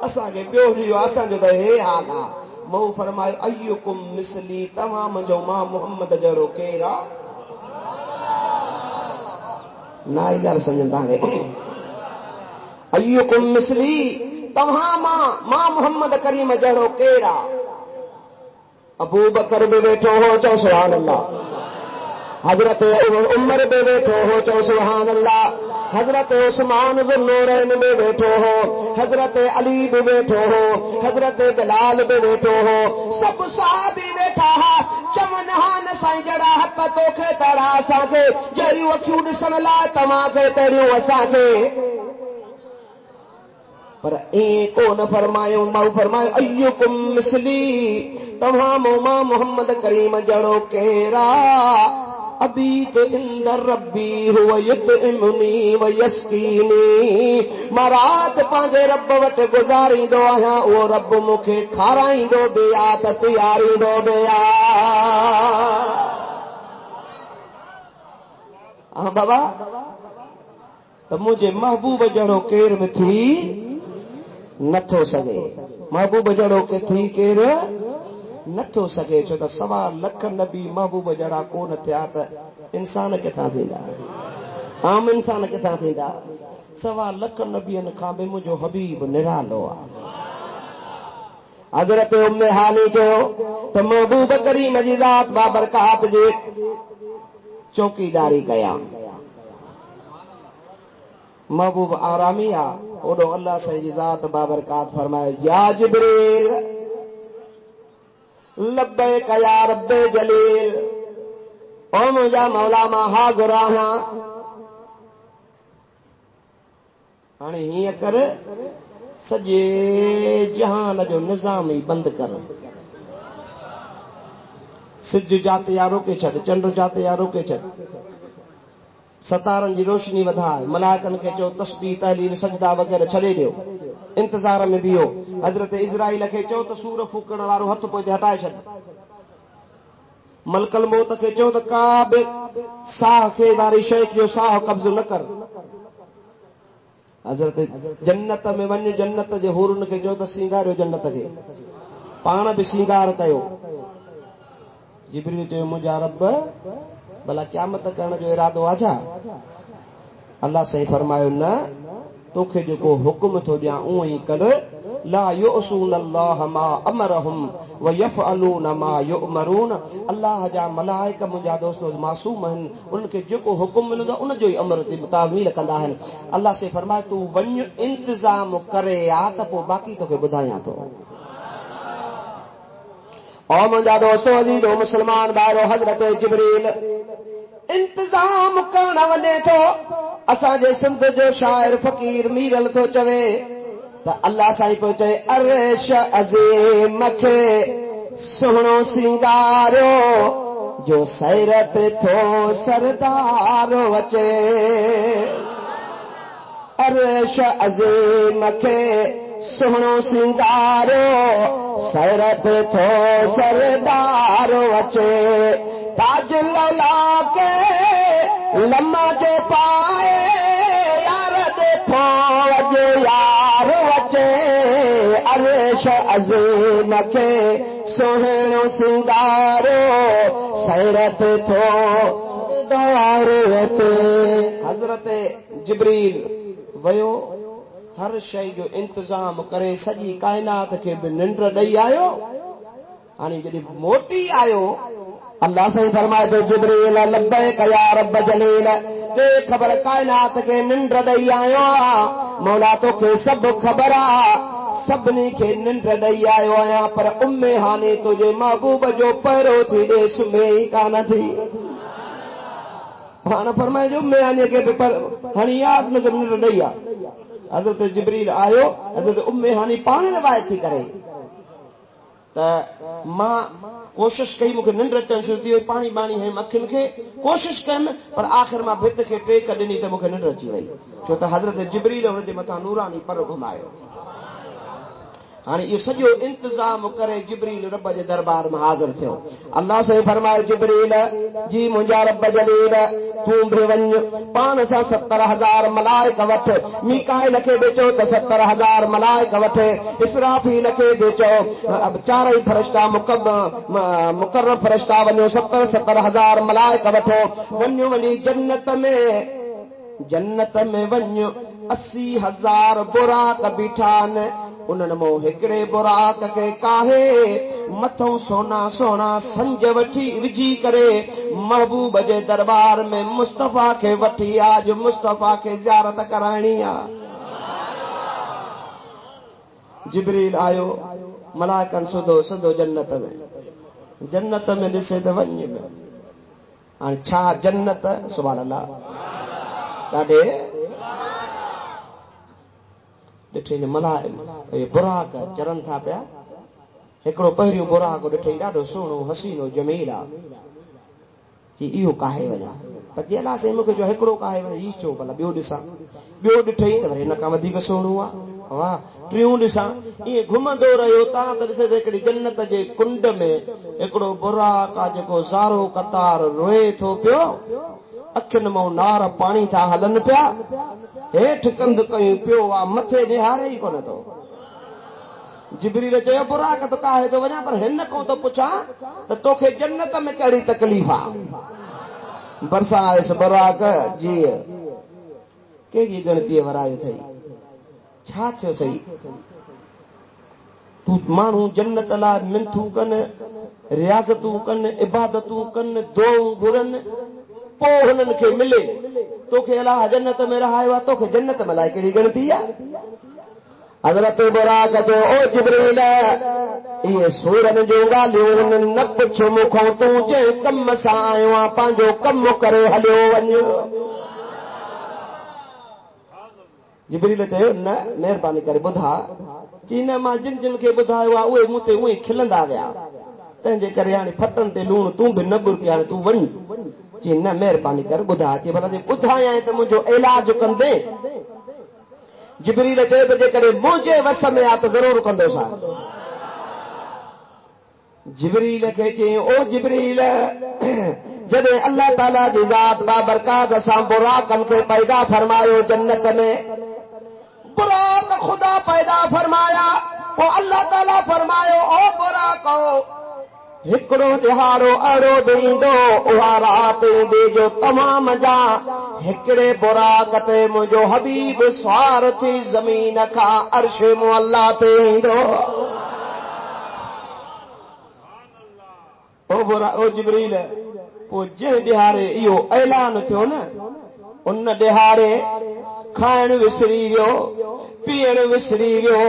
S1: असांखे ॿियो ॾींहुं आहे असांजो त हे हाल आहे मऊ फरमायो अय्युकुम मिसली तव्हां मुंहिंजो मां मोहम्मद जहिड़ो केरु आहे ना ई ॻाल्हि सम्झनि तव्हांखे अय्युकुम मिसली तव्हां मां मोहम्मद करीम जहिड़ो केरु आहे अबू बकर बि वेठो हो चओ सुभान अल्लाह हज़रत उमर बि वेठो हो चओ सुभान अल्लाह हज़रत उस्मान ज़ुन्नूरैन बि वेठो हो हज़रत अली बि वेठो हो हज़रत बिलाल बि वेठो हो सभु सहाबी वेठा हा चवनि हा न साईं जहिड़ा हक़ तोखे तहिड़ा असांखे जहिड़ियूं अखियूं ॾिसण लाइ तव्हांखे तहिड़ियूं असांखे पर ईअं कोन फरमायो मां फरमायो अय्युकुम मिसली तव्हां मां मोहम्मद करीम जहिड़ो केरु आहे अबी के इंदर रब्बी हुव युतइमुनी व यस्कीनी मां राति पंहिंजे रब वटि गुज़ारींदो आहियां उहो रब मूंखे खाराईंदो बि आहे त पीआरींदो बि आहे बाबा त मुंहिंजे महबूब जहिड़ो केर बि थी नथो सघे महबूब जहिड़ो के थी केरु नथो सघे छो त 1.25 लख नबी महबूब जहिड़ा कोन थिया त इंसान किथां थींदा आम इंसान किथां थींदा 1.25 लख नबियनि खां बि मुंहिंजो हबीब निरालो आहे हज़रत उम्मे हानी चयो त महबूब करीम जी ज़ात बाबरकात जे चौकीदारी कया महबूब आरामी आहे ओॾो अल्लाह साईं जी ज़ात बाबरकात फरमायो या जिब्रील लब्बैक या रब्बे जलील ओ मुंहिंजा मौला मां हाज़िर आहियां हाणे हीअं कर सॼे जहान जो निज़ाम ई बंदि कर सिज जाते या रोके छॾ चंड जाते या रोके छॾ सतारनि जी रोशनी वधाए मलाइकनि खे चयो तस्बीह तहलील सजदा वग़ैरह छॾे ॾियो इंतज़ार में बीहो हज़रत इज़राइल खे चयो त सूर फूकण वारो हथ पोइ हटाए छॾ मलकल मौत खे चयो त का बि साह खे वारी शइ जो साह कब्ज़ो न कर हज़रत जन्नत में वञ जन्नत जे हुरन खे चयो त सींगारियो जन्नत खे पाण बि सींगार कयो जिब्रील चयो मुंहिंजा रब भला क़यामत करण जो इरादो आहे छा अल्लाह साईं फरमायो न तोखे जेको हुकुम थो ॾियां उहो ई कर ला युसून अल्लाह मा अमरहुम व यफअलून मा युमरून अल्लाह जा मलाइक मुंहिंजा दोस्तो मासूम आहिनि उनखे जेको हुकुम मिलंदो उन जो ई अमर ते तामील कंदा आहिनि अल्लाह साईं फरमाए तूं वञ इंतज़ाम करे आ त पोइ बाक़ी तोखे ॿुधायां थो और मुंहिंजा दोस्तो अजीज़ो मुस्लमान भाइरो हज़रत जिब्रील इंतज़ाम करण वञे थो असांजे सिंध जो शाइर फ़कीर मीरल थो चवे त अल्लाह साईं पियो चए अर्श अज़ीम खे सुहिणो सिंगारियो जो सैरत थो सरदार अचे अर्श अज़ीम खे सुहिणो सिंगारो सैरत थो सरदारो अचे ताज लौला के लम्मा जो पाए यार ॾिठो अॼु यार अचे अर्श अज़ीम खे सुहिणो सिंगारो सैरत थो सरदारो अचे। हज़रत जिब्रील वयो हर शइ जो इंतज़ाम करे सॼी काइनात खे बि निंड ॾेई आयो। हाणे जॾहिं मोटी आयो अल्लाह साईं फरमाए थो जिब्रील लब्बैक या रब जलील दे ख़बर काइनात खे निंड ॾेई आयो आहे मौला तोखे सभु ख़बर आहे सभिनी खे निंड ॾेई आयो आहियां पर उम्मे हानी तुंहिंजे महबूब जो पहिरियों थी ॾे सुम्हे ई कान थी। हाणे फरमाए जो उम्मे हानी खे बि हाणे यादि न निंड ॾेई आहे। हज़रत जिब्रील आयो हज़रत उम्मे हानी पाण रिवायत थी करे त मां कोशिश कई मूंखे निंड अचणु शुरू थी वई पाणी बाणी हयमि अखियुनि खे कोशिश कयमि पर आख़िर मां भित खे टेक ॾिनी त मूंखे निंड अची वई छो त हज़रत जिब्रील हुनजे मथां नूरानी पर घुमायो। हाणे इहो सॼो इंतज़ाम करे जिब्रील रब जे दरबार में हाज़िर थियो। अल्लाह से फरमायो जिब्रील जी मुंहिंजा रब जलील तूं बि वञ पाण सां 70,000 मलाइक वठ मीकाइल खे बि चओ त 70,000 मलाइक वठ इसराफील खे बि चओ चारई फरिश्ता मुक़र्रब फरिश्ता वञो 70,000 मलाइक वठो वञो वञी जन्नत में वञ 80,000 बुराक बीठा आहिनि उन्हनि मां हिकिड़े बुराक खे काहे मथों सोना सोना संज वठी विझी करे महबूब जे दरबार में मुस्तफ़ा खे वठी आज मुस्तफ़ा खे ज़ियारत कराइणी आहे। जिब्रील आयो मलाइकनि सिधो जन्नत में ॾिसे त वञ हाणे छा जन्नत सुभान अल्लाह ॾाढे ॾिठे बुराक चरनि था पिया हिकिड़ो पहिरियों बुराक ॾिठई ॾाढो सुहिणो हसीनो जमील आहे जी इहो काहे वञा पर जे अलाह साईं मूंखे जो हिकिड़ो काहे वञा ई चओ भला ॿियो ॾिसां ॿियो ॾिठई त वरी हिन खां वधीक सुहिणो आहे वाह टियों ॾिसां ईअं घुमंदो रहियो तव्हां त ॾिसे त हिकिड़ी जन्नत जे कुंड में हिकिड़ो बुराक आहे जेको ज़ारो कतार रोए थो पियो अखियुनि मां नार पाणी था हलनि पिया हेठि कंध कयूं पियो आहे मथे निहारे ई कोन थो। जिब्रील चयो बुराक त काहे थो वञा पर हिन खां थो पुछां त तोखे जन्नत में कहिड़ी तकलीफ़ आहे बरसां आयुसि बुराक जी कहिड़ी गणतीअ वरायो अथई छा थियो अथई तूं माण्हू जन्नत लाइ मिनथूं कनि रियाज़तूं कनि इबादतूं कनि दुआऊं घुरनि पोइ हुननि खे मिले तोखे अलाह जन्नत में रहायो आहे तोखे जन्नत में लाइ कहिड़ी गणती आहे। हज़रत बुराक चयो ओ जिब्रील इहे सूरनि जूं ॻाल्हियूं न पुछ मूंखां तूं जंहिं कम सां आयो आहे पंहिंजो कमु करे हलियो वञ। जिब्रील चयो न महिरबानी करे ॿुधा चई न मां जिन जिन खे ॿुधायो आहे उहे मूं ते उहे खिलंदा विया तंहिंजे करे हाणे फटनि ते लूण तूं बि न बुरकी हाणे तूं वञ चई न महिरबानी कर ॿुधा चई भला जे ॿुधायां त मुंहिंजो इलाज कंदे। जिब्रील चयो त जेकॾहिं मुंहिंजे वस में आहे त ज़रूरु कंदोसां। जिब्रील खे चई ओ जिब्रील जॾहिं अल्लाह ताला जी ज़ात बाबरकात सां बुराकनि खे पैदा फरमायो जन्नत में बुराक ख़ुदा पैदा फरमाया पोइ अल्लाह ताला फरमायो ओ बुराक हिकिड़ो ॾिहाड़ो अहिड़ो बि ईंदो उहा राति ईंदी जो तमाम जा हिकिड़े बुराक ते मुंहिंजो हबीब सवार थी ज़मीन खां अर्श मुअल्ला ते ईंदो। ओ जिब्रील पोइ जंहिं ॾिहाड़े इहो ऐलान थियो न उन ॾिहाड़े खाइण विसरी वियो पीअण विसरी वियो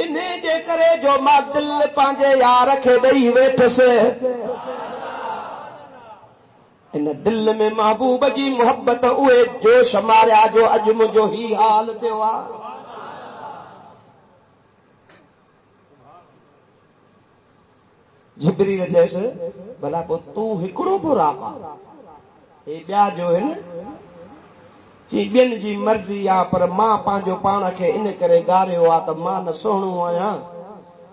S1: इन जे करे जो मां दिलि पंहिंजे यार खे ॾेई वेठुसि इन दिलि में महबूब जी मोहबत उहे जोश मारिया जो अॼु मुंहिंजो ही हाल थियो आहे। जिब्रील चयसि भला पोइ तूं हिकिड़ो बुराक आहे हे ॿिया जो आहिनि چی ॿियनि जी मर्ज़ी आ, पर मां पंहिंजो पाण खे इन करे ॻारियो आ त मां न सुहिणो आहियां,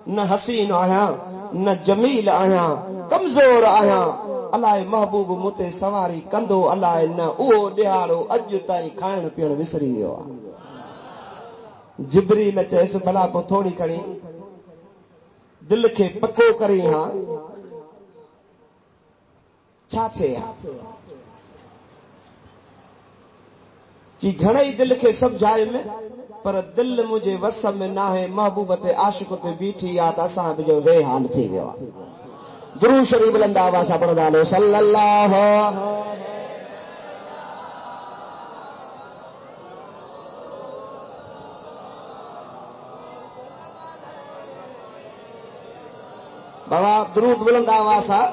S1: न हसीन आहियां, न जमील आहियां, कमज़ोर आहियां। अलाए महबूब मूंते सवारी कंदो, अलाए न उहो ॾियारो अॼु ताईं खाइण पीअण विसरी वियो आहे। जिब्रील चयसि भला पोइ थोरी खणी दिलि खे पको करी, हा छा थिए हा? जी घणेई दिलि खे सम्झायुमि, पर दिलि मुंहिंजे वस में न आहे। महबूब ते आशिक़ ते बीठी आहे त असां बि जो वे हाल थी वियो आहे। दुरूद शरीफ़ बुलंद आवाज़ सां पढ़ंदा हलो सल्लल्लाहु। बाबा दुरूद बुलंद आवाज़ सां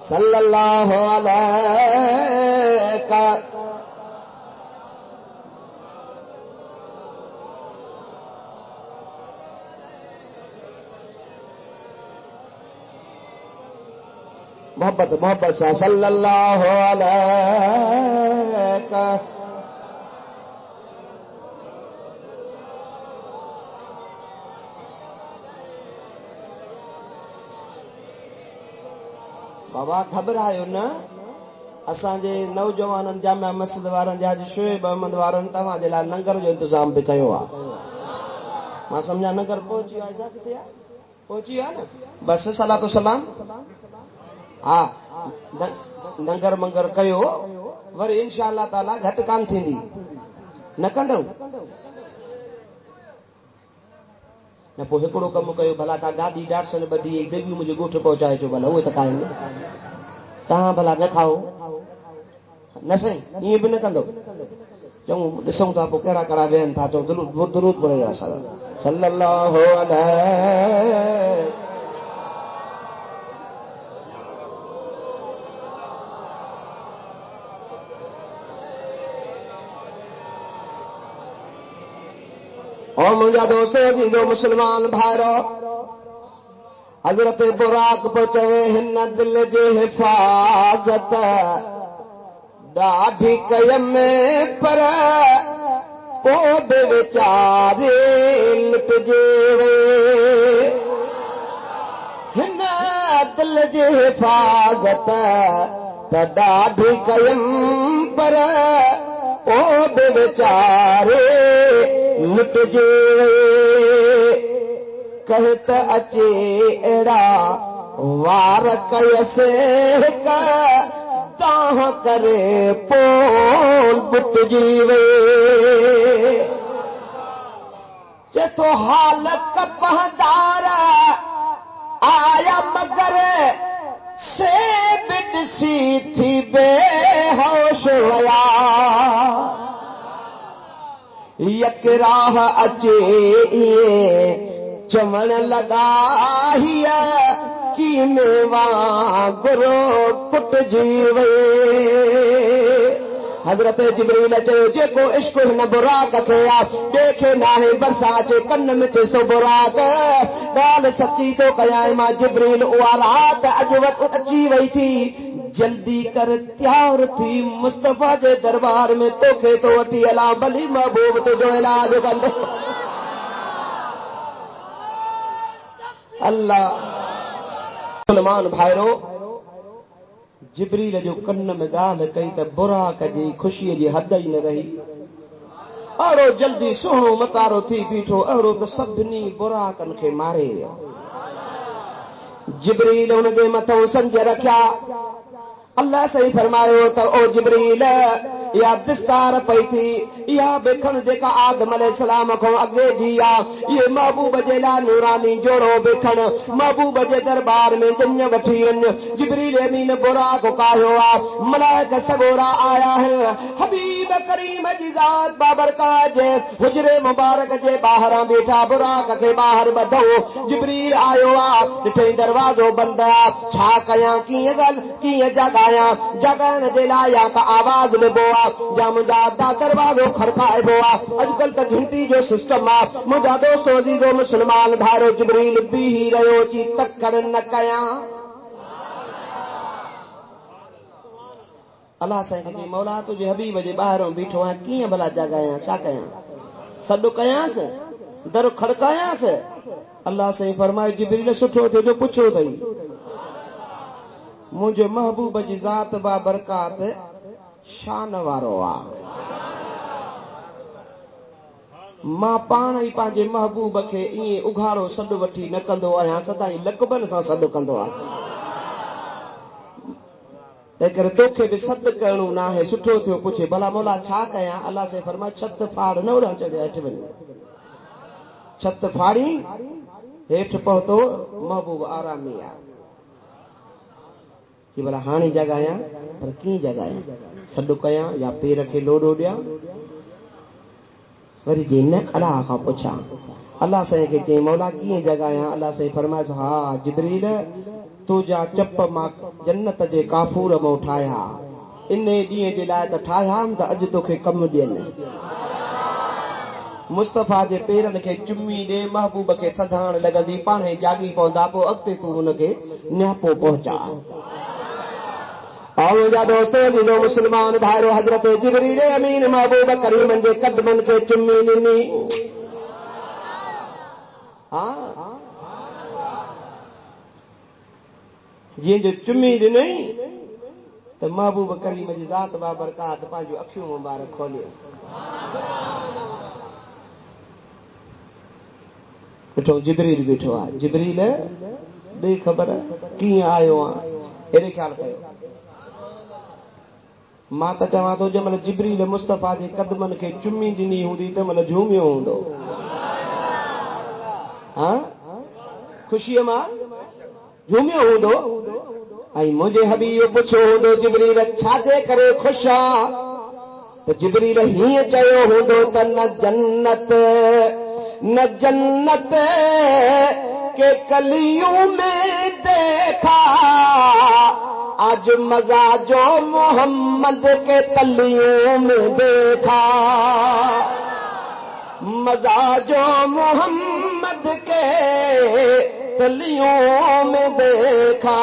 S1: सल्लल्लाहु अलैका। मोहब्बत मोहब्बत सां सल्लल्लाहु अलैका। बाबा घबरायो न, असांजे नौजवाननि जामिया मस्जिद वारनि जा शोएब अहमद वारनि तव्हांजे लाइ लंगर जो इंतज़ाम बि कयो आहे। मां सम्झा लंगर पहुची वियो आहे। किथे आहे? पहुची वियो आहे न? बसि सलातो सलाम। हा लंगर मंगर कयो, वरी इंशा अल्लाह ताला घटि कान थींदी। न कंदव न पोइ हिकिड़ो कमु कयो, भला तव्हां गाॾी डाटसन ॿधी देवी मुंहिंजे ॻोठ पहुचाए अचो, भला उहे त खाइनि, तव्हां भला न खाओ न साईं, ईअं बि न कंदो। चऊं ॾिसूं था पोइ कहिड़ा कहिड़ा वेहनि था। चऊं दुरूद पढ़े सल्लल्लाहु अलैहि। और मुंहिंजा दोस्तों अजीजो मुस्लमान भाइरो, हज़रत बुराक पियो चवे हिन दिल जी हिफ़ाज़त ॾाढी कयमि, पर पोइ बि वीचारे लुटिजे वे। हिन दिल जी हिफ़ाज़त त ॾाढी कयमि, पर पोइ बि वीचारे लुटिजे वे। कह त अचे अहिड़ा वार कयसि हिकु ताह करे पोइ बुटिजी वे। चेतो हालत पहदार आया मगर से बि ॾिसी थी बेहोश वया। यकराह अचे इए चवण लॻा हीअ की मेवा गुरो कुटिजी वे। हज़रत जिब्रील चयो जेको इश्क हिन बुराक खे आहे, ॾेखे नाहे बरसां अचे कन में चेसो बुराक ॻाल्हि सची थो कयां। मां जिब्रील उहा रात अॼु वक़्तु अची वई थी, जल्दी कर तयार थी मुस्तफ़ा जे दरबार में तोखे तो वठी हलां, भली महबूब तुंहिंजो इलाज कंदो। अल्लाह मुस्लमान भाइरो, जिब्रील जो कन में ॻाल्हि कई त बुराक जी ख़ुशीअ जी हद ई न रही। अहिड़ो जल्दी सुहिणो मतारो थी बीठो, अहिड़ो त सभिनी बुराकनि खे मारे वियो। जिब्रील हुनजे मथां संज रखिया। अल्लाह सही फरमायो त ओ जिब्रील या दिस्तार पई थी, इहा बेखण जेका आदम अलैहिस्सलाम खां अॻे जी आहे, ये महबूब जे लाइ नूरानी जोड़ो बेखण महबूब जे दरबार में ॼञ वठी वञ। जिब्रील अमीन बुराक कायो आहे, मलाइक सगोरा आया है। हबीब करीम जी ज़ात बाबरकात जे हुजरे मुबारक जे ॿाहिरां बीठा बुराक खे ॿाहिरि ॿधो। जिब्रील आयो आहे, ॾिठई दरवाज़ो बंदि आहे। छा कयां, कीअं ॻाल्हि कीअं जॻायां? जॻाइण जे लाइ या का आवाज़ ॾिबो आहे, जा मुंहिंजा दरवाज़ो खड़काइबो आहे। अॼुकल्ह त घंटी जो सिस्टम आहे। मुंहिंजा दोस्तो अज़ीज़ो मुस्लमान भाइरो, जिब्रील बीही रहियो ची तकड़ न कयां। اللہ سائیں کہ مولا تجھے حبیب جے ॿاहिरों बीठो आहियां कीअं भला जॻायां छा कयां सॾु कयांसि दर खड़कायांसि अल्लाह साईं फरमायो जिब्रील सुठो थियो जो पुछो अथई मुंहिंजो महबूब जी ज़ात बा बरकात शान वारो आहे मां पाण ई पंहिंजे महबूब खे ईअं उघाड़ो सॾु वठी न कंदो आहियां सदाईं लक़बनि सां सॾु कंदो आहियां तंहिं करे तोखे बि सॾु करणो न आहे सुठो थियो पुछे भला मौला छा कयां अल्लाह से फरमाए छत फाड़ न उॾां चढ़े हेठि वञी छत फाड़ी हेठि पहुतो महबूब आरामी आहे कि भला हाणे जॻायां पर कीअं जॻायां सॾु कयां या पेर खे लोॾो ॾियां वरी जी न अलाह खां पुछां अल्लाह साईं खे चई मौला कीअं जॻायां अल्लाह साईं फरमाइसि हा जिब्रील तुंहिंजा चप मां जन्नत जे काफूर मां ठाहिया इन ॾींहं जे लाइ त ठाहिया त अॼु तोखे कमु ॾियनि मुस्तफ़ा जे पेरनि खे चुमी ॾे महबूब खे थधाइण लॻंदी पाण ई जाॻी पवंदा पोइ अॻिते तूं हुनखे नियापो पहुचा मुंहिंजा दोस्तो मुंहिंजो मुस्लमान भाइरो हज़रत जिब्रील अमीन महबूब करीमनि जे कदमनि खे चुमी ॾिनी हा जीअं जो चुमी ॾिनई त महबूब करीम जी ज़ात बा बरकात पंहिंजूं अखियूं मुबारक खोलियो ॾिठो जिब्रील बीठो आहे जिब्रील ॾे ख़बर कीअं आयो आहे अहिड़े ख़्यालु कयो मां त चवां थो जंहिंमहिल जिब्रील मुस्तफ़ा जे कदमनि खे चुमी ॾिनी हूंदी त महिल झूमियो हूंदो हा ख़ुशीअ मां झूमियो हूंदो ऐं मुंहिंजे हबीब पुछियो हूंदो जिब्रील छाजे करे ख़ुशि आहे त जिब्रील हीअं चयो हूंदो त न जन्नत के कलियों में देखा आज मजा जो मोहम्मद के तलियों में देखा मजा जो मोहम्मद के तलियों में देखा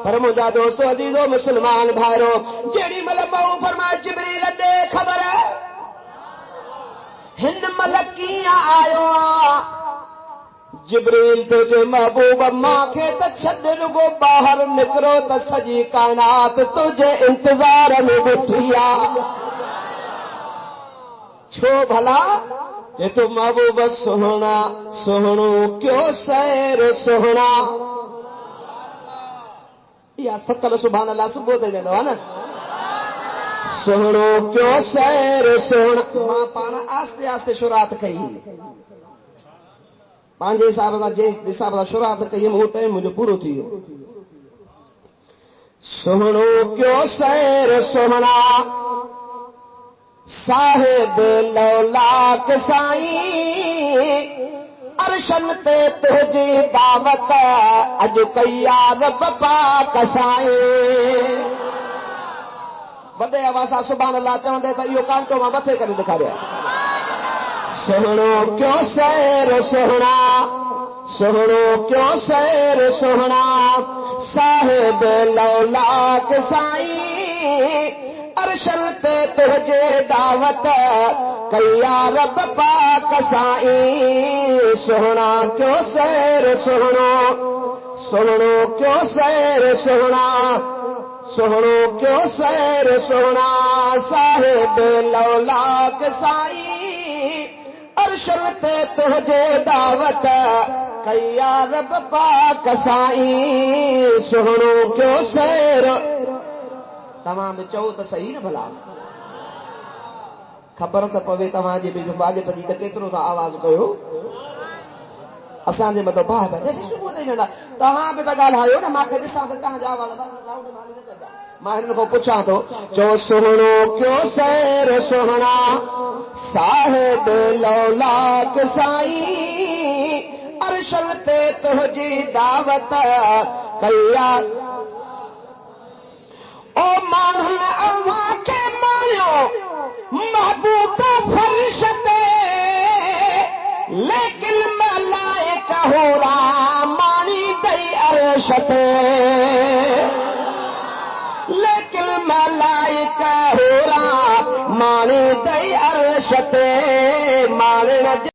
S1: पर मुंहिंजा दोस्तों अजीजो मुसलमान भाइरो जेड़ी महिल मां फरमाए जिब्रील ॾे ख़बर हिन महिल कीअं आयो आहे जिब्रील तुझे महबूब मां खे त छॾ रुगो ॿाहिरि निकिरो त सॼी काइनात तुंहिंजे इंतज़ार में बीठी आहे छो भला जे तूं महबूब सुहिणा सुहिणो क्यों सैर सुहिणा इहा सकल सुभाणे अलाह सुबुह ते वेंदो आहे न सुहिणो क्यों सैर सुहिणा मां पाण आस्ते आस्ते शुरूआत कई पंहिंजे हिसाब सां जे हिसाब सां शुरूआत कई उहो टाइम मुंहिंजो पूरो थी वियो सुहिणो क्यों सैर सुहिणा साहिब लौलाक साईं अरशन ते तुंहिंजी दावत अॼु कई आहे रब पाक साईं वॾे आवाज़ सां सुभाणे अल्लाह चवंदे त इहो कांटो मां मथे करे ॾेखारिया सुहिणो क्यों सैर सुहिणा सुहिणो क्यों सैर सुहिणा साहिब लौलाक साईं अरशन ते तुंहिंजे दावत कया रब पाक साईं सुहिणा क्यों सैर सुहिणो सुहिणो क्यों सैर सुहिणा सुहिणो क्यों सैर सुहिणा साहिब लौलाक साईं अरशन ते तुंहिंजे दावत कया रब पाक साईं सुहिणो क्यों सैर तव्हां बि चओ त सही न भला ख़बर त पवे तव्हांजे बि बाजट जी त केतिरो था आवाज़ कयो असांजे मथां भाउ भाउ सुबुह ताईं वेंदा तव्हां बि त ॻाल्हायो न मूंखे ॾिसां त तव्हांजा आवाज़ मां हिन खां पुछां थो चओ सुहिणो क्यों सैर सुहिणा साहिब लौलाक साईं अरशन ते तुंहिंजी दावत कया ओ माण्हुनि अव्हां खे मारियो महबूब फर्श ते लेकिन मलाइका होरा माणी दई अर्श ते लेकिन मला کہورا مانی دئی عرش تے مالن